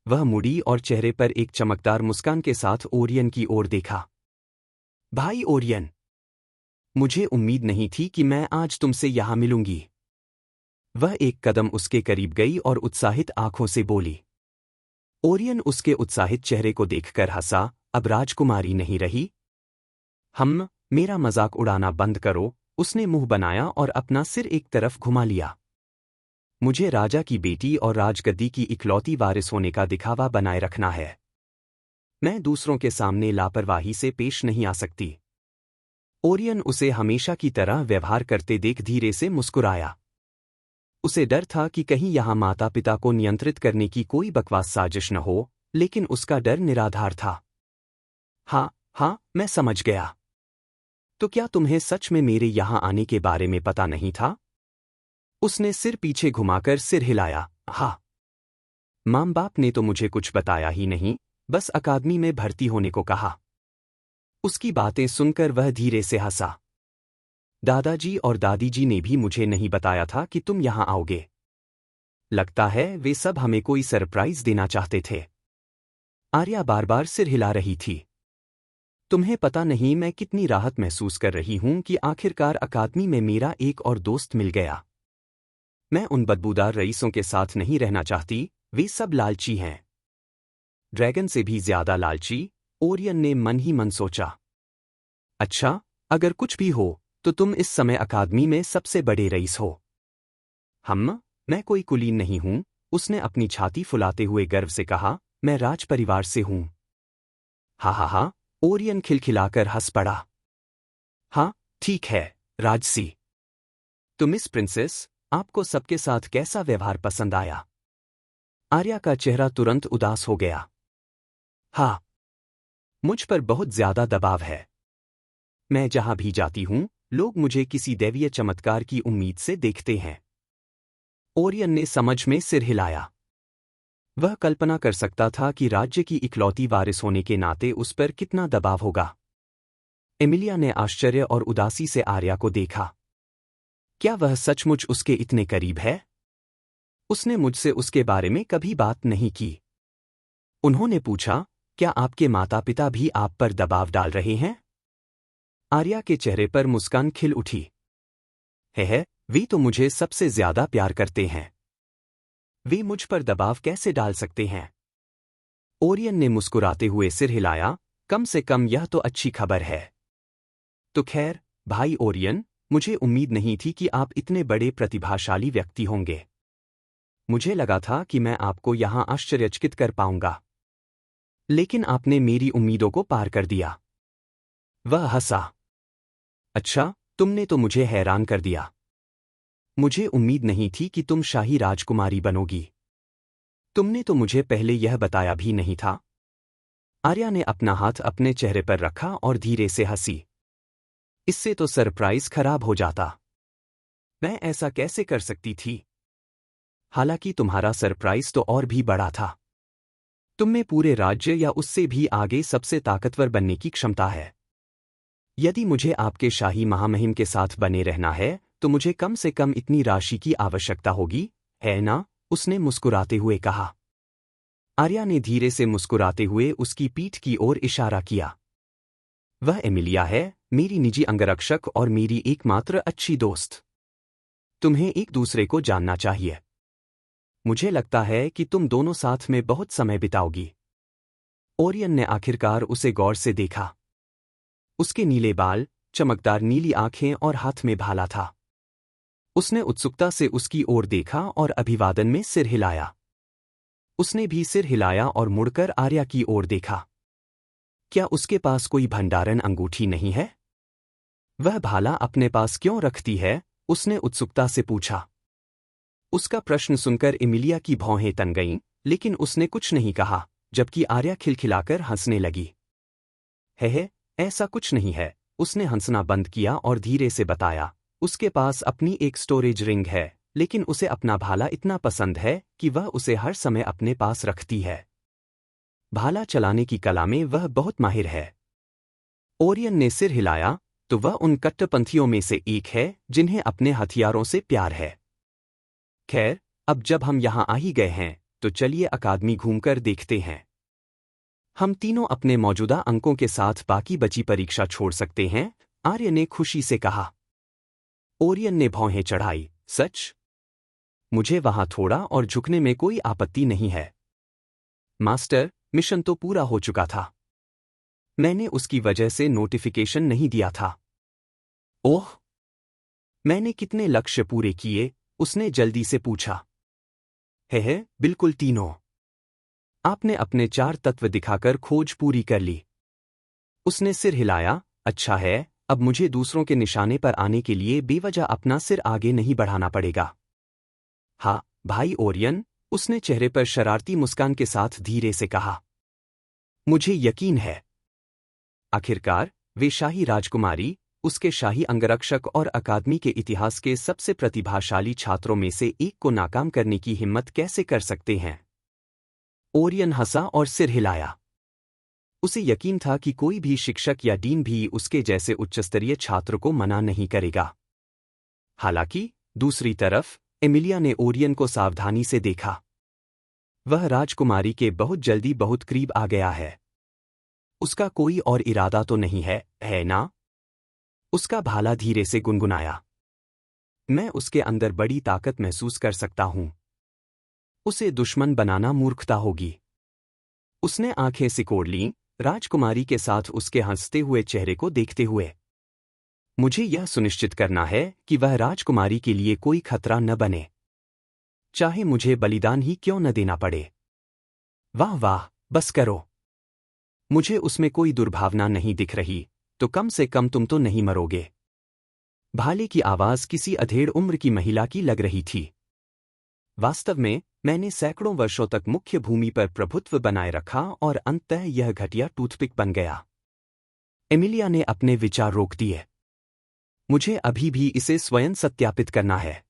वह मुड़ी और चेहरे पर एक चमकदार मुस्कान के साथ ओरियन की ओर देखा। भाई ओरियन, मुझे उम्मीद नहीं थी कि मैं आज तुमसे यहां मिलूंगी। वह एक कदम उसके करीब गई और उत्साहित आंखों से बोली। ओरियन उसके उत्साहित चेहरे को देखकर हंसा। अब राजकुमारी नहीं रही? मेरा मजाक उड़ाना बंद करो, उसने मुंह बनाया और अपना सिर एक तरफ घुमा लिया। मुझे राजा की बेटी और राजगद्दी की इकलौती वारिस होने का दिखावा बनाए रखना है। मैं दूसरों के सामने लापरवाही से पेश नहीं आ सकती। ओरियन उसे हमेशा की तरह व्यवहार करते देख धीरे से मुस्कुराया। उसे डर था कि कहीं यहाँ माता पिता को नियंत्रित करने की कोई बकवास साजिश न हो, लेकिन उसका डर निराधार था। हाँ, मैं समझ गया। तो क्या तुम्हें सच में मेरे यहाँ आने के बारे में पता नहीं था? उसने सिर पीछे घुमाकर सिर हिलाया। हाँ, माँ बाप ने तो मुझे कुछ बताया ही नहीं, बस अकादमी में भर्ती होने को कहा। उसकी बातें सुनकर वह धीरे से हंसा। दादाजी और दादी जी ने भी मुझे नहीं बताया था कि तुम यहाँ आओगे। लगता है वे सब हमें कोई सरप्राइज देना चाहते थे। आर्या बार बार सिर हिला रही थी। तुम्हें पता नहीं मैं कितनी राहत महसूस कर रही हूं कि आखिरकार अकादमी में मेरा एक और दोस्त मिल गया। मैं उन बदबूदार रईसों के साथ नहीं रहना चाहती, वे सब लालची हैं। ड्रैगन से भी ज्यादा लालची, ओरियन ने मन ही मन सोचा। अच्छा, अगर कुछ भी हो तो तुम इस समय अकादमी में सबसे बड़े रईस हो। मैं कोई कुलीन नहीं हूं, उसने अपनी छाती फुलाते हुए गर्व से कहा। मैं राज परिवार से हूं। हा, ओरियन खिलखिलाकर हंस पड़ा। हाँ, ठीक है, राजसी। तो मिस प्रिंसेस, आपको सबके साथ कैसा व्यवहार पसंद आया? आर्या का चेहरा तुरंत उदास हो गया। हाँ, मुझ पर बहुत ज्यादा दबाव है। मैं जहां भी जाती हूं, लोग मुझे किसी दैवीय चमत्कार की उम्मीद से देखते हैं। ओरियन ने समझ में सिर हिलाया। वह कल्पना कर सकता था कि राज्य की इकलौती वारिस होने के नाते उस पर कितना दबाव होगा। एमिलिया ने आश्चर्य और उदासी से आर्या को देखा। क्या वह सचमुच उसके इतने करीब है? उसने मुझसे उसके बारे में कभी बात नहीं की। उन्होंने पूछा, क्या आपके माता पिता भी आप पर दबाव डाल रहे हैं? आर्या के चेहरे पर मुस्कान खिल उठी। वे तो मुझे सबसे ज्यादा प्यार करते हैं। वे मुझ पर दबाव कैसे डाल सकते हैं? ओरियन ने मुस्कुराते हुए सिर हिलाया। कम से कम यह तो अच्छी खबर है। तो खैर, भाई ओरियन, मुझे उम्मीद नहीं थी कि आप इतने बड़े प्रतिभाशाली व्यक्ति होंगे। मुझे लगा था कि मैं आपको यहां आश्चर्यचकित कर पाऊंगा, लेकिन आपने मेरी उम्मीदों को पार कर दिया। वह हंसा। अच्छा, तुमने तो मुझे हैरान कर दिया। मुझे उम्मीद नहीं थी कि तुम शाही राजकुमारी बनोगी। तुमने तो मुझे पहले यह बताया भी नहीं था। आर्या ने अपना हाथ अपने चेहरे पर रखा और धीरे से हंसी। इससे तो सरप्राइज खराब हो जाता। मैं ऐसा कैसे कर सकती थी? हालांकि तुम्हारा सरप्राइज तो और भी बड़ा था। तुममें पूरे राज्य या उससे भी आगे सबसे ताकतवर बनने की क्षमता है। यदि मुझे आपके शाही महामहिम के साथ बने रहना है, तो मुझे कम से कम इतनी राशि की आवश्यकता होगी, है ना? उसने मुस्कुराते हुए कहा। आर्या ने धीरे से मुस्कुराते हुए उसकी पीठ की ओर इशारा किया। वह एमिलिया है, मेरी निजी अंगरक्षक और मेरी एकमात्र अच्छी दोस्त। तुम्हें एक दूसरे को जानना चाहिए। मुझे लगता है कि तुम दोनों साथ में बहुत समय बिताओगी। ओरियन ने आखिरकार उसे गौर से देखा। उसके नीले बाल, चमकदार नीली आंखें और हाथ में भाला था। उसने उत्सुकता से उसकी ओर देखा और अभिवादन में सिर हिलाया। उसने भी सिर हिलाया और मुड़कर आर्या की ओर देखा। क्या उसके पास कोई भंडारण अंगूठी नहीं है? वह भाला अपने पास क्यों रखती है? उसने उत्सुकता से पूछा। उसका प्रश्न सुनकर एमिलिया की भौहें तन गईं, लेकिन उसने कुछ नहीं कहा, जबकि आर्या खिलखिलाकर हंसने लगी। है, ऐसा कुछ नहीं है, उसने हंसना बंद किया और धीरे से बताया। उसके पास अपनी एक स्टोरेज रिंग है, लेकिन उसे अपना भाला इतना पसंद है कि वह उसे हर समय अपने पास रखती है। भाला चलाने की कला में वह बहुत माहिर है। ओरियन ने सिर हिलाया, तो वह उन कट्टरपंथियों में से एक है जिन्हें अपने हथियारों से प्यार है। खैर, अब जब हम यहाँ आ ही गए हैं, तो चलिए अकादमी घूमकर देखते हैं। हम तीनों अपने मौजूदा अंकों के साथ बाकी बची परीक्षा छोड़ सकते हैं, आर्य ने खुशी से कहा। ओरियन ने भौहें चढ़ाई, सच? मुझे वहां थोड़ा और झुकने में कोई आपत्ति नहीं है। मास्टर, मिशन तो पूरा हो चुका था। मैंने उसकी वजह से नोटिफिकेशन नहीं दिया था। ओह, मैंने कितने लक्ष्य पूरे किए? उसने जल्दी से पूछा। है, बिल्कुल तीनों। आपने अपने 4 तत्व दिखाकर खोज पूरी कर ली। उसने सिर हिलाया, अच्छा है, अब मुझे दूसरों के निशाने पर आने के लिए बेवजह अपना सिर आगे नहीं बढ़ाना पड़ेगा। हाँ, भाई ओरियन, उसने चेहरे पर शरारती मुस्कान के साथ धीरे से कहा। मुझे यकीन है। आखिरकार, वे शाही राजकुमारी, उसके शाही अंगरक्षक और अकादमी के इतिहास के सबसे प्रतिभाशाली छात्रों में से एक को नाकाम करने की हिम्मत कैसे कर सकते हैं? ओरियन हंसा और सिर हिलाया। उसे यकीन था कि कोई भी शिक्षक या डीन भी उसके जैसे उच्चस्तरीय छात्र को मना नहीं करेगा। हालांकि, दूसरी तरफ, एमिलिया ने ओरियन को सावधानी से देखा। वह राजकुमारी के बहुत जल्दी बहुत करीब आ गया है। उसका कोई और इरादा तो नहीं है ना? उसका भाला धीरे से गुनगुनाया। मैं उसके अंदर बड़ी ताकत महसूस कर सकता हूं। उसे दुश्मन बनाना मूर्खता होगी। उसने आंखें सिकोड़ लीं, राजकुमारी के साथ उसके हंसते हुए चेहरे को देखते हुए। मुझे यह सुनिश्चित करना है कि वह राजकुमारी के लिए कोई खतरा न बने, चाहे मुझे बलिदान ही क्यों न देना पड़े। वाह वाह, बस करो। मुझे उसमें कोई दुर्भावना नहीं दिख रही, तो कम से कम तुम तो नहीं मरोगे। भाले की आवाज किसी अधेड़ उम्र की महिला की लग रही थी। वास्तव में, मैंने सैकड़ों वर्षों तक मुख्य भूमि पर प्रभुत्व बनाए रखा और अंततः यह घटिया टूथपिक बन गया। एमिलिया ने अपने विचार रोक दिए। मुझे अभी भी इसे स्वयं सत्यापित करना है।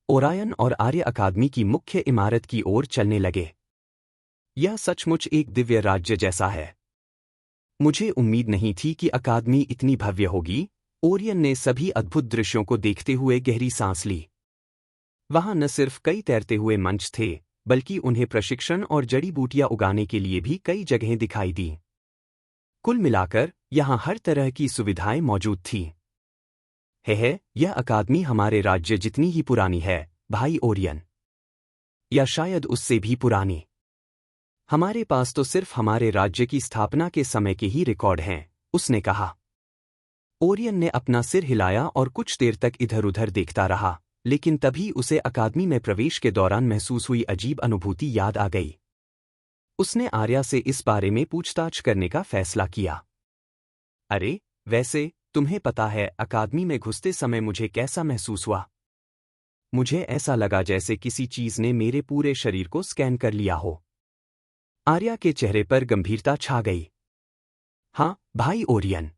ओरायन और आर्य अकादमी की मुख्य इमारत की ओर चलने लगे। यह सचमुच एक दिव्य राज्य जैसा है। मुझे उम्मीद नहीं थी कि अकादमी इतनी भव्य होगी। ओरियन ने सभी अद्भुत दृश्यों को देखते हुए गहरी सांस ली। वहां न सिर्फ कई तैरते हुए मंच थे, बल्कि उन्हें प्रशिक्षण और जड़ी बूटियां उगाने के लिए भी कई जगहें दिखाई दी। कुल मिलाकर, यहां हर तरह की सुविधाएं मौजूद थीं। यह अकादमी हमारे राज्य जितनी ही पुरानी है, भाई ओरियन। या शायद उससे भी पुरानी। हमारे पास तो सिर्फ हमारे राज्य की स्थापना के समय के ही रिकॉर्ड हैं, उसने कहा। ओरियन ने अपना सिर हिलाया और कुछ देर तक इधर-उधर देखता रहा, लेकिन तभी उसे अकादमी में प्रवेश के दौरान महसूस हुई अजीब अनुभूति याद आ गई। उसने आर्या से इस बारे में पूछताछ करने का फैसला किया। अरे, वैसे, तुम्हें पता है अकादमी में घुसते समय मुझे कैसा महसूस हुआ? मुझे ऐसा लगा जैसे किसी चीज ने मेरे पूरे शरीर को स्कैन कर लिया हो। आर्या के चेहरे पर गंभीरता छा गई। हाँ, भाई ओरियन।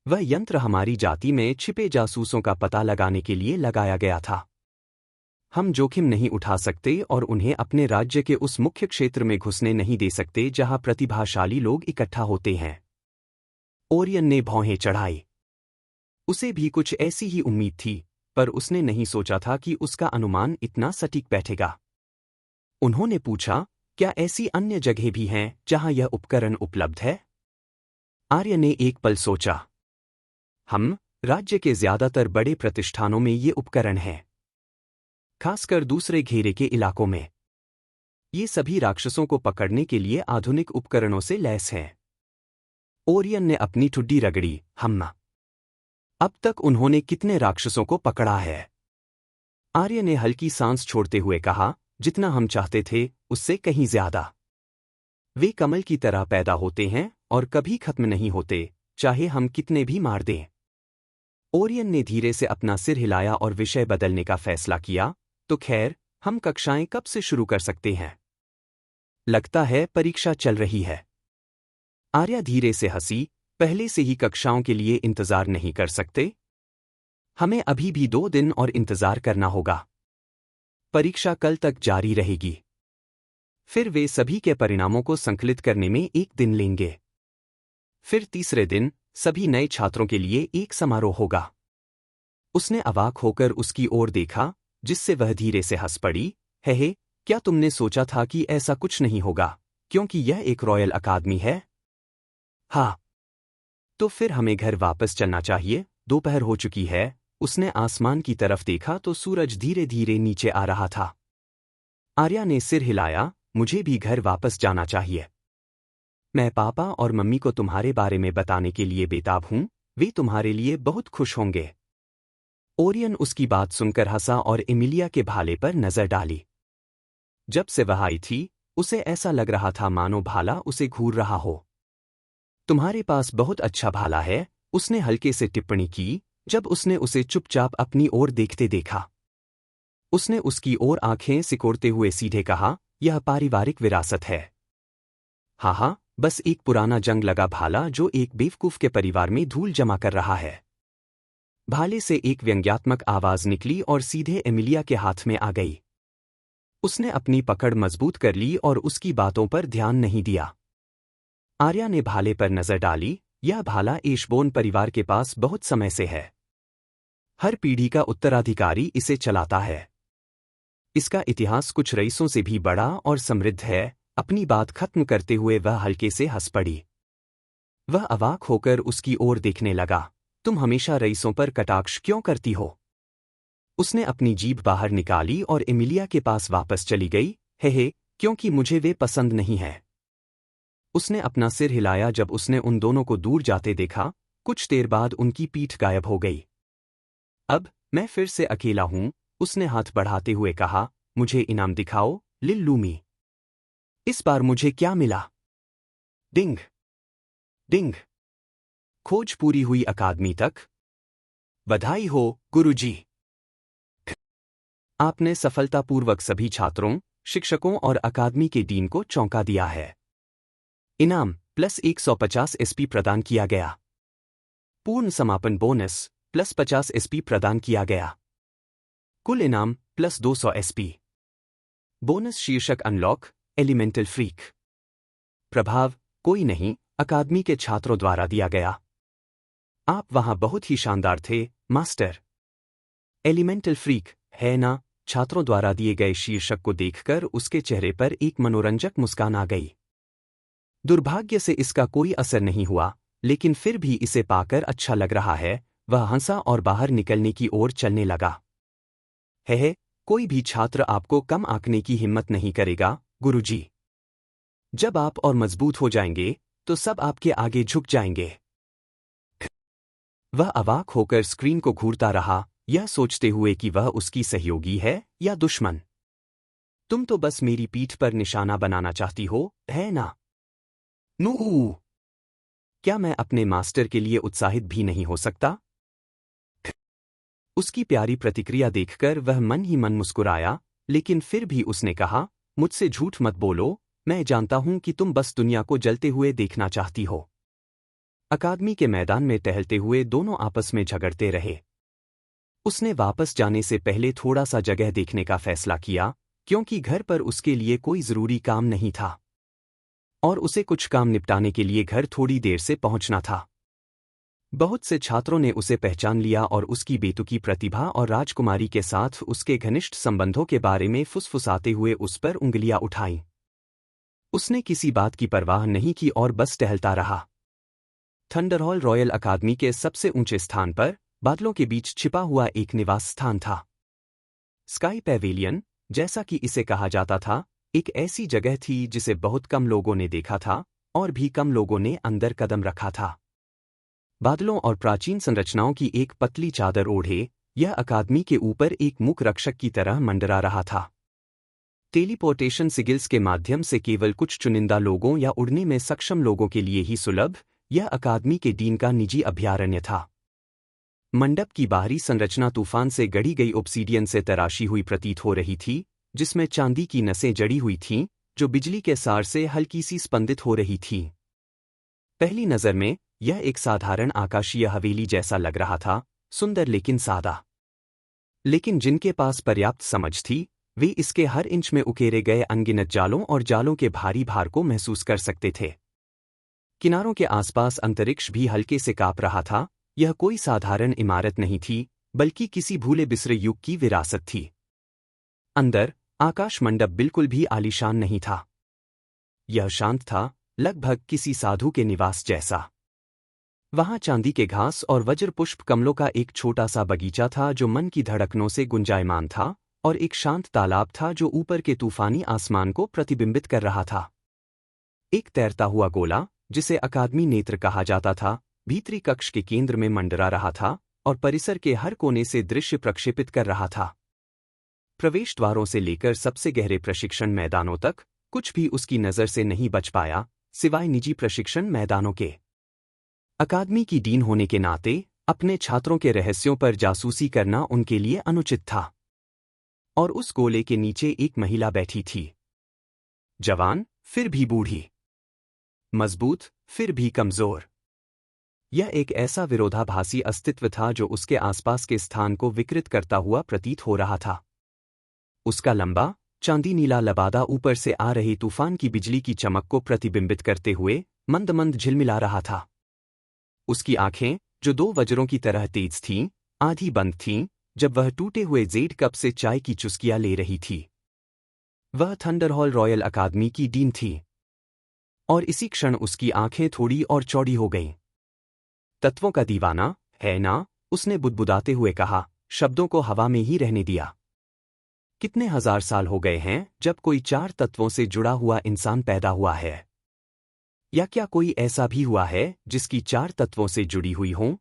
वह यंत्र हमारी जाति में छिपे जासूसों का पता लगाने के लिए लगाया गया था। हम जोखिम नहीं उठा सकते और उन्हें अपने राज्य के उस मुख्य क्षेत्र में घुसने नहीं दे सकते जहां प्रतिभाशाली लोग इकट्ठा होते हैं। ओरियन ने भौहें चढ़ाई। उसे भी कुछ ऐसी ही उम्मीद थी, पर उसने नहीं सोचा था कि उसका अनुमान इतना सटीक बैठेगा। उन्होंने पूछा, क्या ऐसी अन्य जगह भी हैं जहां यह उपकरण उपलब्ध है? आर्य ने एक पल सोचा। राज्य के ज्यादातर बड़े प्रतिष्ठानों में ये उपकरण हैं, खासकर दूसरे घेरे के इलाकों में। ये सभी राक्षसों को पकड़ने के लिए आधुनिक उपकरणों से लैस हैं। ओरियन ने अपनी ठुड्डी रगड़ी। अब तक उन्होंने कितने राक्षसों को पकड़ा है? आर्य ने हल्की सांस छोड़ते हुए कहा, जितना हम चाहते थे, उससे कहीं ज्यादा। वे कमल की तरह पैदा होते हैं और कभी खत्म नहीं होते, चाहे हम कितने भी मार दें। ओरियन ने धीरे से अपना सिर हिलाया और विषय बदलने का फैसला किया। तो खैर, हम कक्षाएं कब से शुरू कर सकते हैं? लगता है परीक्षा चल रही है। आर्या धीरे से हंसी। पहले से ही कक्षाओं के लिए इंतजार नहीं कर सकते? हमें अभी भी 2 दिन और इंतजार करना होगा। परीक्षा कल तक जारी रहेगी। फिर वे सभी के परिणामों को संकलित करने में 1 दिन लेंगे। फिर तीसरे दिन सभी नए छात्रों के लिए एक समारोह होगा। उसने अवाक होकर उसकी ओर देखा, जिससे वह धीरे से हंस पड़ी। हे, क्या तुमने सोचा था कि ऐसा कुछ नहीं होगा, क्योंकि यह एक रॉयल अकादमी है? हाँ। तो फिर हमें घर वापस चलना चाहिए, दोपहर हो चुकी है। उसने आसमान की तरफ देखा तो सूरज धीरे धीरे नीचे आ रहा था। आर्या ने सिर हिलाया। मुझे भी घर वापस जाना चाहिए। मैं पापा और मम्मी को तुम्हारे बारे में बताने के लिए बेताब हूं। वे तुम्हारे लिए बहुत खुश होंगे। ओरियन उसकी बात सुनकर हंसा और एमिलिया के भाले पर नजर डाली। जब से वह आई थी, उसे ऐसा लग रहा था मानो भाला उसे घूर रहा हो। तुम्हारे पास बहुत अच्छा भाला है, उसने हल्के से टिप्पणी की, जब उसने उसे चुपचाप अपनी ओर देखते देखा। उसने उसकी ओर आंखें सिकोड़ते हुए सीधे कहा, यह पारिवारिक विरासत है। हाँ, बस एक पुराना जंग लगा भाला जो एक बेवकूफ के परिवार में धूल जमा कर रहा है। भाले से एक व्यंग्यात्मक आवाज निकली और सीधे एमिलिया के हाथ में आ गई। उसने अपनी पकड़ मजबूत कर ली और उसकी बातों पर ध्यान नहीं दिया। आर्या ने भाले पर नजर डाली। यह भाला एशबोर्न परिवार के पास बहुत समय से है। हर पीढ़ी का उत्तराधिकारी इसे चलाता है। इसका इतिहास कुछ रईसों से भी बड़ा और समृद्ध है। अपनी बात खत्म करते हुए वह हल्के से हंस पड़ी। वह अवाक होकर उसकी ओर देखने लगा। तुम हमेशा रईसों पर कटाक्ष क्यों करती हो? उसने अपनी जीभ बाहर निकाली और एमिलिया के पास वापस चली गई। हे, क्योंकि मुझे वे पसंद नहीं है। उसने अपना सिर हिलाया जब उसने उन दोनों को दूर जाते देखा। कुछ देर बाद उनकी पीठ गायब हो गई। अब मैं फिर से अकेला हूं, उसने हाथ बढ़ाते हुए कहा। मुझे इनाम दिखाओ, लिल्लूमी। इस बार मुझे क्या मिला? डिंग डिंग। खोज पूरी हुई अकादमी तक। बधाई हो, गुरुजी। आपने सफलतापूर्वक सभी छात्रों, शिक्षकों और अकादमी के डीन को चौंका दिया है। इनाम प्लस 150 एसपी प्रदान किया गया। पूर्ण समापन बोनस प्लस 50 एसपी प्रदान किया गया। कुल इनाम प्लस 200 एसपी। बोनस शीर्षक अनलॉक, एलिमेंटल फ्रीक। प्रभाव कोई नहीं, अकादमी के छात्रों द्वारा दिया गया। आप वहां बहुत ही शानदार थे, मास्टर। एलिमेंटल फ्रीक, है ना? छात्रों द्वारा दिए गए शीर्षक को देखकर उसके चेहरे पर एक मनोरंजक मुस्कान आ गई। दुर्भाग्य से इसका कोई असर नहीं हुआ, लेकिन फिर भी इसे पाकर अच्छा लग रहा है। वह हंसा और बाहर निकलने की ओर चलने लगा। है, कोई भी छात्र आपको कम आंकने की हिम्मत नहीं करेगा, गुरुजी। जब आप और मजबूत हो जाएंगे, तो सब आपके आगे झुक जाएंगे। वह अवाक होकर स्क्रीन को घूरता रहा, यह सोचते हुए कि वह उसकी सहयोगी है या दुश्मन। तुम तो बस मेरी पीठ पर निशाना बनाना चाहती हो, है ना? नू, क्या मैं अपने मास्टर के लिए उत्साहित भी नहीं हो सकता? उसकी प्यारी प्रतिक्रिया देखकर वह मन ही मन मुस्कुराया, लेकिन फिर भी उसने कहा, मुझसे झूठ मत बोलो, मैं जानता हूं कि तुम बस दुनिया को जलते हुए देखना चाहती हो। अकादमी के मैदान में टहलते हुए दोनों आपस में झगड़ते रहे। उसने वापस जाने से पहले थोड़ा सा जगह देखने का फैसला किया, क्योंकि घर पर उसके लिए कोई जरूरी काम नहीं था और उसे कुछ काम निपटाने के लिए घर थोड़ी देर से पहुंचना था। बहुत से छात्रों ने उसे पहचान लिया और उसकी बेतुकी प्रतिभा और राजकुमारी के साथ उसके घनिष्ठ संबंधों के बारे में फुसफुसाते हुए उस पर उंगलियां उठाईं। उसने किसी बात की परवाह नहीं की और बस टहलता रहा। थंडरहॉल रॉयल अकादमी के सबसे ऊंचे स्थान पर बादलों के बीच छिपा हुआ एक निवास स्थान था। स्काई पैवेलियन, जैसा कि इसे कहा जाता था, एक ऐसी जगह थी जिसे बहुत कम लोगों ने देखा था और भी कम लोगों ने अंदर कदम रखा था। बादलों और प्राचीन संरचनाओं की एक पतली चादर ओढ़े, यह अकादमी के ऊपर एक मूक रक्षक की तरह मंडरा रहा था। टेलीपोर्टेशन सिगिल्स के माध्यम से केवल कुछ चुनिंदा लोगों या उड़ने में सक्षम लोगों के लिए ही सुलभ, यह अकादमी के डीन का निजी अभयारण्य था। मंडप की बाहरी संरचना तूफान से गढ़ी गई ऑब्सीडियन से तराशी हुई प्रतीत हो रही थी, जिसमें चांदी की नसें जड़ी हुई थीं, जो बिजली के सार से हल्की सी स्पंदित हो रही थीं। पहली नज़र में यह एक साधारण आकाशीय हवेली जैसा लग रहा था, सुंदर लेकिन सादा। लेकिन जिनके पास पर्याप्त समझ थी, वे इसके हर इंच में उकेरे गए अनगिनत जालों और जालों के भारी भार को महसूस कर सकते थे। किनारों के आसपास अंतरिक्ष भी हल्के से कांप रहा था। यह कोई साधारण इमारत नहीं थी, बल्कि किसी भूले बिसरे युग की विरासत थी। अंदर आकाश मंडप बिल्कुल भी आलीशान नहीं था। यह शांत था, लगभग किसी साधु के निवास जैसा। वहां चांदी के घास और वज्र पुष्प कमलों का एक छोटा सा बगीचा था जो मन की धड़कनों से गुंजायमान था, और एक शांत तालाब था जो ऊपर के तूफानी आसमान को प्रतिबिंबित कर रहा था। एक तैरता हुआ गोला, जिसे अकादमी नेत्र कहा जाता था, भीतरी कक्ष के केंद्र में मंडरा रहा था और परिसर के हर कोने से दृश्य प्रक्षेपित कर रहा था। प्रवेश द्वारों से लेकर सबसे गहरे प्रशिक्षण मैदानों तक कुछ भी उसकी नज़र से नहीं बच पाया, सिवाय निजी प्रशिक्षण मैदानों के। अकादमी की डीन होने के नाते अपने छात्रों के रहस्यों पर जासूसी करना उनके लिए अनुचित था। और उस गोले के नीचे एक महिला बैठी थी, जवान फिर भी बूढ़ी, मजबूत फिर भी कमजोर। यह एक ऐसा विरोधाभासी अस्तित्व था जो उसके आसपास के स्थान को विकृत करता हुआ प्रतीत हो रहा था। उसका लंबा, चांदी नीला लबादा ऊपर से आ रही तूफान की बिजली की चमक को प्रतिबिंबित करते हुए मंद मंद झिलमिला रहा था। उसकी आंखें, जो दो वज्रों की तरह तेज थीं, आधी बंद थीं, जब वह टूटे हुए जेड कप से चाय की चुस्कियां ले रही थी। वह थंडरहॉल रॉयल अकादमी की डीन थी। और इसी क्षण उसकी आंखें थोड़ी और चौड़ी हो गईं। तत्वों का दीवाना, है ना? उसने बुदबुदाते हुए कहा, शब्दों को हवा में ही रहने दिया। कितने हजार साल हो गए हैं जब कोई चार तत्वों से जुड़ा हुआ इंसान पैदा हुआ है? या क्या कोई ऐसा भी हुआ है जिसकी चार तत्वों से जुड़ी हुई हों?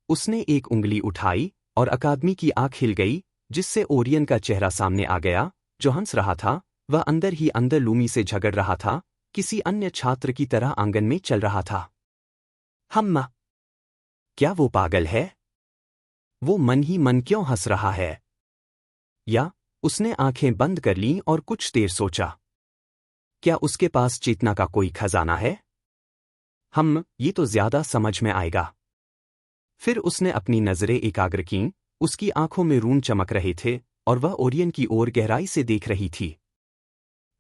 उसने एक उंगली उठाई और अकादमी की आंख हिल गई, जिससे ओरियन का चेहरा सामने आ गया, जो हंस रहा था। वह अंदर ही अंदर लूमी से झगड़ रहा था, किसी अन्य छात्र की तरह आंगन में चल रहा था। हम्मा! क्या वो पागल है? वो मन ही मन क्यों हंस रहा है? या? उसने आंखें बंद कर लीं और कुछ देर सोचा। क्या उसके पास चेतना का कोई खजाना है? ये तो ज्यादा समझ में आएगा। फिर उसने अपनी नजरें एकाग्र कीं। उसकी आंखों में रून चमक रहे थे और वह ओरियन की ओर गहराई से देख रही थी।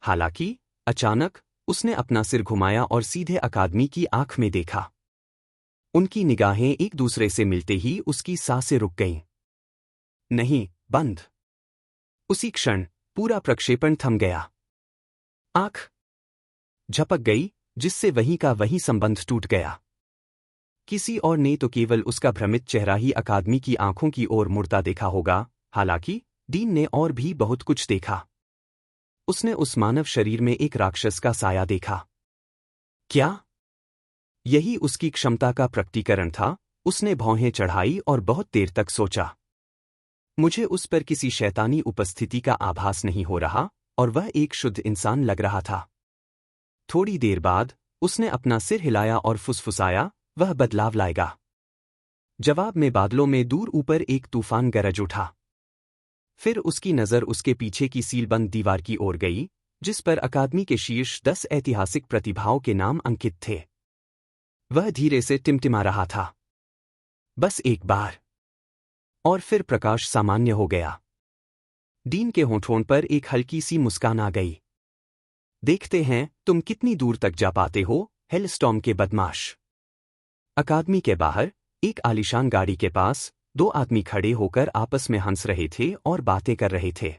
हालांकि अचानक उसने अपना सिर घुमाया और सीधे अकादमी की आंख में देखा। उनकी निगाहें एक दूसरे से मिलते ही उसकी सांसें रुक गईं। नहीं, बंद। उसी क्षण पूरा प्रक्षेपण थम गया। आंख झपक गई, जिससे वहीं का वहीं संबंध टूट गया। किसी और ने तो केवल उसका भ्रमित चेहरा ही अकादमी की आंखों की ओर मुड़ता देखा होगा, हालांकि डीन ने और भी बहुत कुछ देखा। उसने उस मानव शरीर में एक राक्षस का साया देखा। क्या यही उसकी क्षमता का प्रकटीकरण था? उसने भौहें चढ़ाई और बहुत देर तक सोचा। मुझे उस पर किसी शैतानी उपस्थिति का आभास नहीं हो रहा, और वह एक शुद्ध इंसान लग रहा था। थोड़ी देर बाद उसने अपना सिर हिलाया और फुसफुसाया, वह बदलाव लाएगा। जवाब में बादलों में दूर ऊपर एक तूफान गरज उठा। फिर उसकी नज़र उसके पीछे की सीलबंद दीवार की ओर गई, जिस पर अकादमी के शीर्ष 10 ऐतिहासिक प्रतिभाओं के नाम अंकित थे। वह धीरे से टिमटिमा रहा था। बस एक बार। और फिर प्रकाश सामान्य हो गया। डीन के होठों पर एक हल्की सी मुस्कान आ गई। देखते हैं तुम कितनी दूर तक जा पाते हो, हेलस्टॉर्म के बदमाश। अकादमी के बाहर एक आलीशान गाड़ी के पास दो आदमी खड़े होकर आपस में हंस रहे थे और बातें कर रहे थे।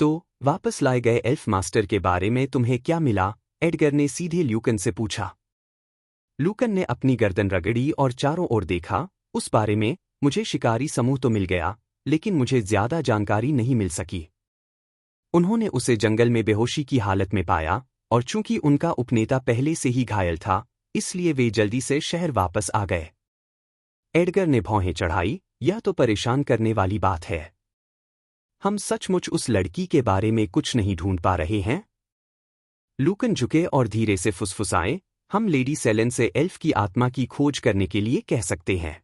तो वापस लाए गए एल्फ मास्टर के बारे में तुम्हें क्या मिला? एडगर ने सीधे ल्यूकन से पूछा। लूकन ने अपनी गर्दन रगड़ी और चारों ओर देखा। उस बारे में मुझे शिकारी समूह तो मिल गया, लेकिन मुझे ज्यादा जानकारी नहीं मिल सकी। उन्होंने उसे जंगल में बेहोशी की हालत में पाया, और चूंकि उनका उपनेता पहले से ही घायल था, इसलिए वे जल्दी से शहर वापस आ गए। एडगर ने भौहें चढ़ाई। यह तो परेशान करने वाली बात है। हम सचमुच उस लड़की के बारे में कुछ नहीं ढूंढ पा रहे हैं? लूकन झुके और धीरे से फुसफुसाए, हम लेडी सेलेन से एल्फ की आत्मा की खोज करने के लिए कह सकते हैं।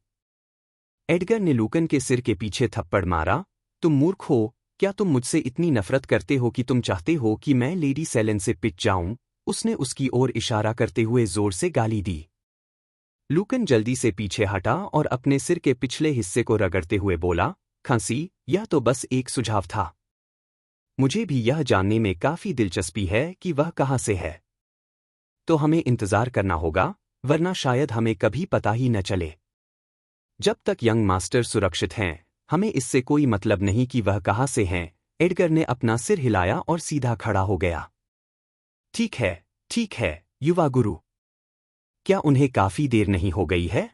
एडगर ने लूकन के सिर के पीछे थप्पड़ मारा। तुम मूर्ख हो, क्या तुम मुझसे इतनी नफरत करते हो कि तुम चाहते हो कि मैं लेडी सेलन से पिट जाऊं? उसने उसकी ओर इशारा करते हुए जोर से गाली दी। लूकन जल्दी से पीछे हटा और अपने सिर के पिछले हिस्से को रगड़ते हुए बोला, खांसी, यह तो बस एक सुझाव था। मुझे भी यह जानने में काफी दिलचस्पी है कि वह कहाँ से है। तो हमें इंतजार करना होगा, वरना शायद हमें कभी पता ही न चले। जब तक यंग मास्टर सुरक्षित हैं, हमें इससे कोई मतलब नहीं कि वह कहाँ से हैं। एडगर ने अपना सिर हिलाया और सीधा खड़ा हो गया। ठीक है, युवा गुरु। क्या उन्हें काफी देर नहीं हो गई है?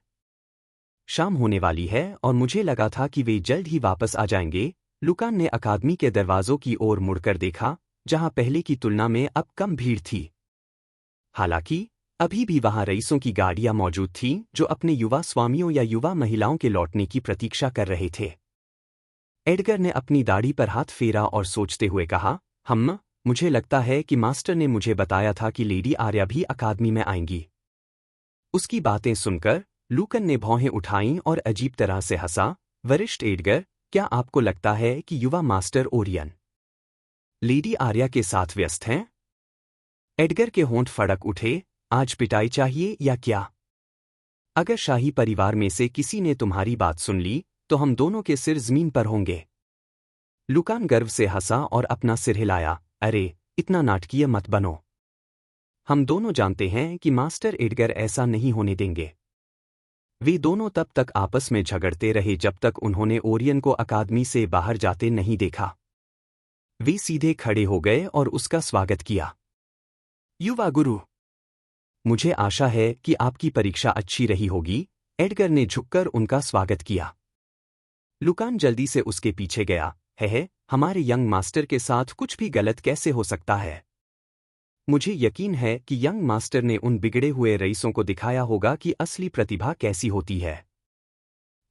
शाम होने वाली है और मुझे लगा था कि वे जल्द ही वापस आ जाएंगे। लुकान ने अकादमी के दरवाजों की ओर मुड़कर देखा, जहां पहले की तुलना में अब कम भीड़ थी। हालांकि अभी भी वहां रईसों की गाड़ियां मौजूद थीं जो अपने युवा स्वामियों या युवा महिलाओं के लौटने की प्रतीक्षा कर रहे थे। एडगर ने अपनी दाढ़ी पर हाथ फेरा और सोचते हुए कहा, मुझे लगता है कि मास्टर ने मुझे बताया था कि लेडी आर्या भी अकादमी में आएंगी। उसकी बातें सुनकर लूकन ने भौहें उठाईं और अजीब तरह से हंसा। वरिष्ठ एडगर, क्या आपको लगता है कि युवा मास्टर ओरियन लेडी आर्या के साथ व्यस्त हैं? एडगर के होंठ फड़क उठे। आज पिटाई चाहिए या क्या? अगर शाही परिवार में से किसी ने तुम्हारी बात सुन ली तो हम दोनों के सिर जमीन पर होंगे। लुकान गर्व से हंसा और अपना सिर हिलाया। अरे, इतना नाटकीय मत बनो। हम दोनों जानते हैं कि मास्टर एडगर ऐसा नहीं होने देंगे। वे दोनों तब तक आपस में झगड़ते रहे जब तक उन्होंने ओरियन को अकादमी से बाहर जाते नहीं देखा। वे सीधे खड़े हो गए और उसका स्वागत किया। युवा गुरु, मुझे आशा है कि आपकी परीक्षा अच्छी रही होगी। एडगर ने झुककर उनका स्वागत किया। लुकान जल्दी से उसके पीछे गया। हमारे यंग मास्टर के साथ कुछ भी गलत कैसे हो सकता है? मुझे यकीन है कि यंग मास्टर ने उन बिगड़े हुए रईसों को दिखाया होगा कि असली प्रतिभा कैसी होती है।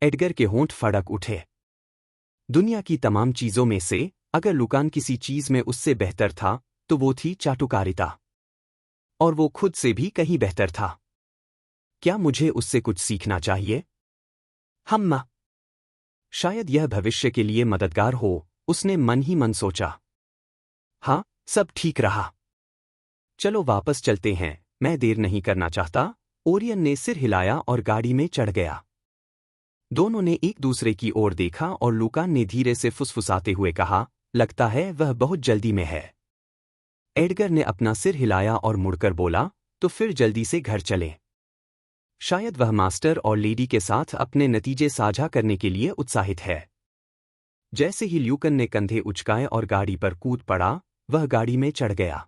एडगर के होंठ फड़क उठे। दुनिया की तमाम चीजों में से अगर लुकान किसी चीज में उससे बेहतर था तो वो थी चाटुकारिता। और वो खुद से भी कहीं बेहतर था। क्या मुझे उससे कुछ सीखना चाहिए? शायद यह भविष्य के लिए मददगार हो, उसने मन ही मन सोचा। हाँ, सब ठीक रहा। चलो वापस चलते हैं, मैं देर नहीं करना चाहता। ओरियन ने सिर हिलाया और गाड़ी में चढ़ गया। दोनों ने एक दूसरे की ओर देखा और लुकान ने धीरे से फुसफुसाते हुए कहा, लगता है वह बहुत जल्दी में है। एडगर ने अपना सिर हिलाया और मुड़कर बोला, तो फिर जल्दी से घर चलें। शायद वह मास्टर और लेडी के साथ अपने नतीजे साझा करने के लिए उत्साहित है। जैसे ही ल्यूकन ने कंधे उचकाए और गाड़ी पर कूद पड़ा, वह गाड़ी में चढ़ गया।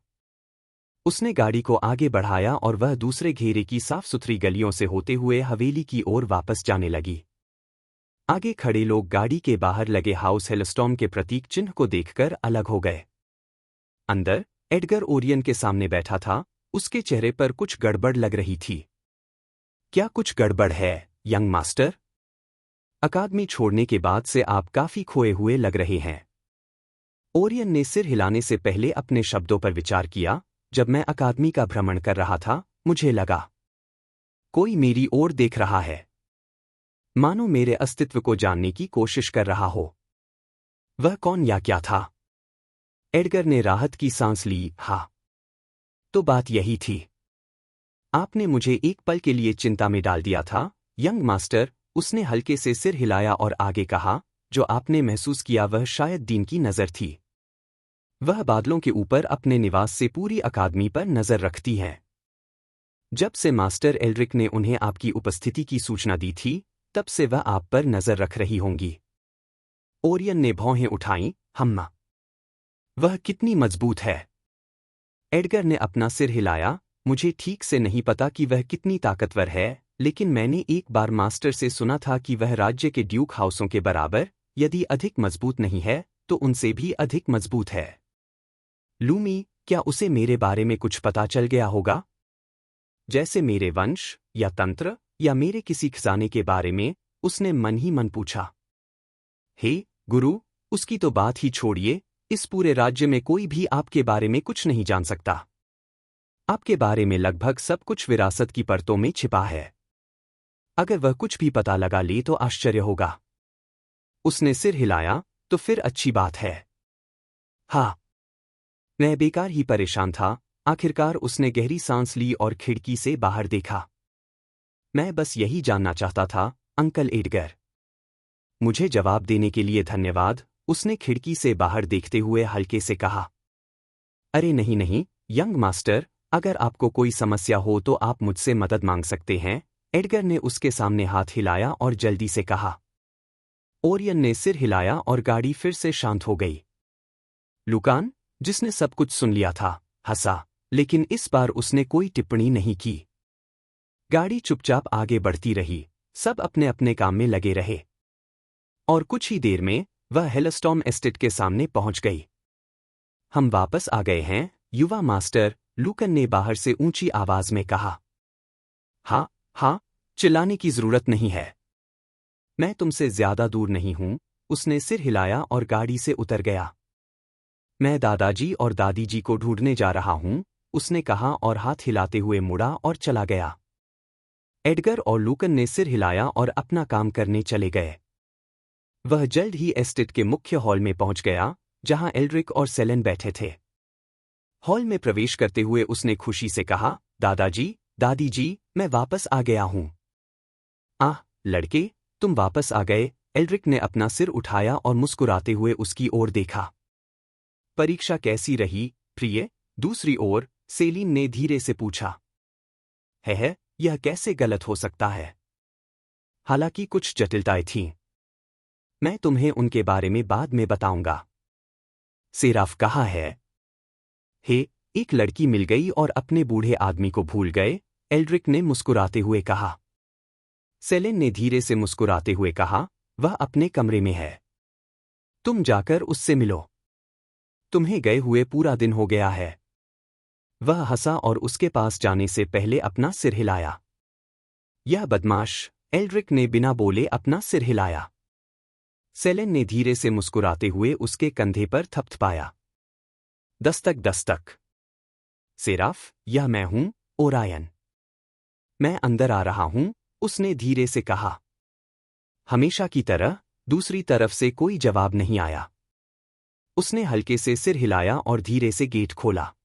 उसने गाड़ी को आगे बढ़ाया और वह दूसरे घेरे की साफ सुथरी गलियों से होते हुए हवेली की ओर वापस जाने लगी। आगे खड़े लोग गाड़ी के बाहर लगे हाउस हेलस्टॉर्म के प्रतीक चिन्ह को देखकर अलग हो गए। अंदर एडगर ओरियन के सामने बैठा था। उसके चेहरे पर कुछ गड़बड़ लग रही थी। क्या कुछ गड़बड़ है, यंग मास्टर? अकादमी छोड़ने के बाद से आप काफी खोए हुए लग रहे हैं। ओरियन ने सिर हिलाने से पहले अपने शब्दों पर विचार किया। जब मैं अकादमी का भ्रमण कर रहा था, मुझे लगा कोई मेरी ओर देख रहा है, मानो मेरे अस्तित्व को जानने की कोशिश कर रहा हो। वह कौन या क्या था? एडगर ने राहत की सांस ली। हाँ, तो बात यही थी। आपने मुझे एक पल के लिए चिंता में डाल दिया था, यंग मास्टर। उसने हल्के से सिर हिलाया और आगे कहा, जो आपने महसूस किया वह शायद दीन की नज़र थी। वह बादलों के ऊपर अपने निवास से पूरी अकादमी पर नज़र रखती हैं। जब से मास्टर एल्ड्रिक ने उन्हें आपकी उपस्थिति की सूचना दी थी, तब से वह आप पर नज़र रख रही होंगी। ओरियन ने भौहें उठाईं। वह कितनी मजबूत है? एडगर ने अपना सिर हिलाया। मुझे ठीक से नहीं पता कि वह कितनी ताकतवर है, लेकिन मैंने एक बार मास्टर से सुना था कि वह राज्य के ड्यूक हाउसों के बराबर, यदि अधिक मजबूत नहीं है, तो उनसे भी अधिक मजबूत है। लूमी, क्या उसे मेरे बारे में कुछ पता चल गया होगा? जैसे मेरे वंश या तंत्र या मेरे किसी खजाने के बारे में? उसने मन ही मन पूछा। गुरु, उसकी तो बात ही छोड़िए। इस पूरे राज्य में कोई भी आपके बारे में कुछ नहीं जान सकता। आपके बारे में लगभग सब कुछ विरासत की परतों में छिपा है। अगर वह कुछ भी पता लगा ले तो आश्चर्य होगा। उसने सिर हिलाया, तो फिर अच्छी बात है। हाँ। मैं बेकार ही परेशान था। आखिरकार उसने गहरी सांस ली और खिड़की से बाहर देखा। मैं बस यही जानना चाहता था, अंकल एडगर। मुझे जवाब देने के लिए धन्यवाद, उसने खिड़की से बाहर देखते हुए हल्के से कहा। अरे नहीं नहीं, यंग मास्टर, अगर आपको कोई समस्या हो तो आप मुझसे मदद मांग सकते हैं, एडगर ने उसके सामने हाथ हिलाया और जल्दी से कहा। ओरियन ने सिर हिलाया और गाड़ी फिर से शांत हो गई। लुकान, जिसने सब कुछ सुन लिया था, हंसा, लेकिन इस बार उसने कोई टिप्पणी नहीं की। गाड़ी चुपचाप आगे बढ़ती रही, सब अपने अपने काम में लगे रहे। और कुछ ही देर में वह हेलस्टॉर्म एस्टेट के सामने पहुंच गई। हम वापस आ गए हैं, युवा मास्टर, लुकन ने बाहर से ऊंची आवाज में कहा। हाँ हाँ, चिल्लाने की जरूरत नहीं है। मैं तुमसे ज्यादा दूर नहीं हूं, उसने सिर हिलाया और गाड़ी से उतर गया। मैं दादाजी और दादी जी को ढूंढने जा रहा हूं, उसने कहा और हाथ हिलाते हुए मुड़ा और चला गया। एडगर और लुकन ने सिर हिलाया और अपना काम करने चले गए। वह जल्द ही एस्टेट के मुख्य हॉल में पहुंच गया, जहां एल्ड्रिक और सेलेन बैठे थे। हॉल में प्रवेश करते हुए उसने खुशी से कहा, दादाजी, दादी जी, मैं वापस आ गया हूं। आह, लड़के, तुम वापस आ गए, एल्ड्रिक ने अपना सिर उठाया और मुस्कुराते हुए उसकी ओर देखा। परीक्षा कैसी रही, प्रिय? दूसरी ओर, सेलिन ने धीरे से पूछा। है, यह कैसे गलत हो सकता है? हालांकि कुछ जटिलताएं थीं। मैं तुम्हें उनके बारे में बाद में बताऊंगा। सेराफ कहाँ है? हे, एक लड़की मिल गई और अपने बूढ़े आदमी को भूल गए, एल्ड्रिक ने मुस्कुराते हुए कहा। सेलेन ने धीरे से मुस्कुराते हुए कहा, वह अपने कमरे में है। तुम जाकर उससे मिलो। तुम्हें गए हुए पूरा दिन हो गया है। वह हंसा और उसके पास जाने से पहले अपना सिर हिलाया। यह बदमाश, एल्ड्रिक ने बिना बोले अपना सिर हिलाया। सेलेन ने धीरे से मुस्कुराते हुए उसके कंधे पर थपथपाया। दस्तक दस्तक। सेराफ, यह मैं हूं, ओरायन। मैं अंदर आ रहा हूं, उसने धीरे से कहा। हमेशा की तरह, दूसरी तरफ से कोई जवाब नहीं आया। उसने हल्के से सिर हिलाया और धीरे से गेट खोला।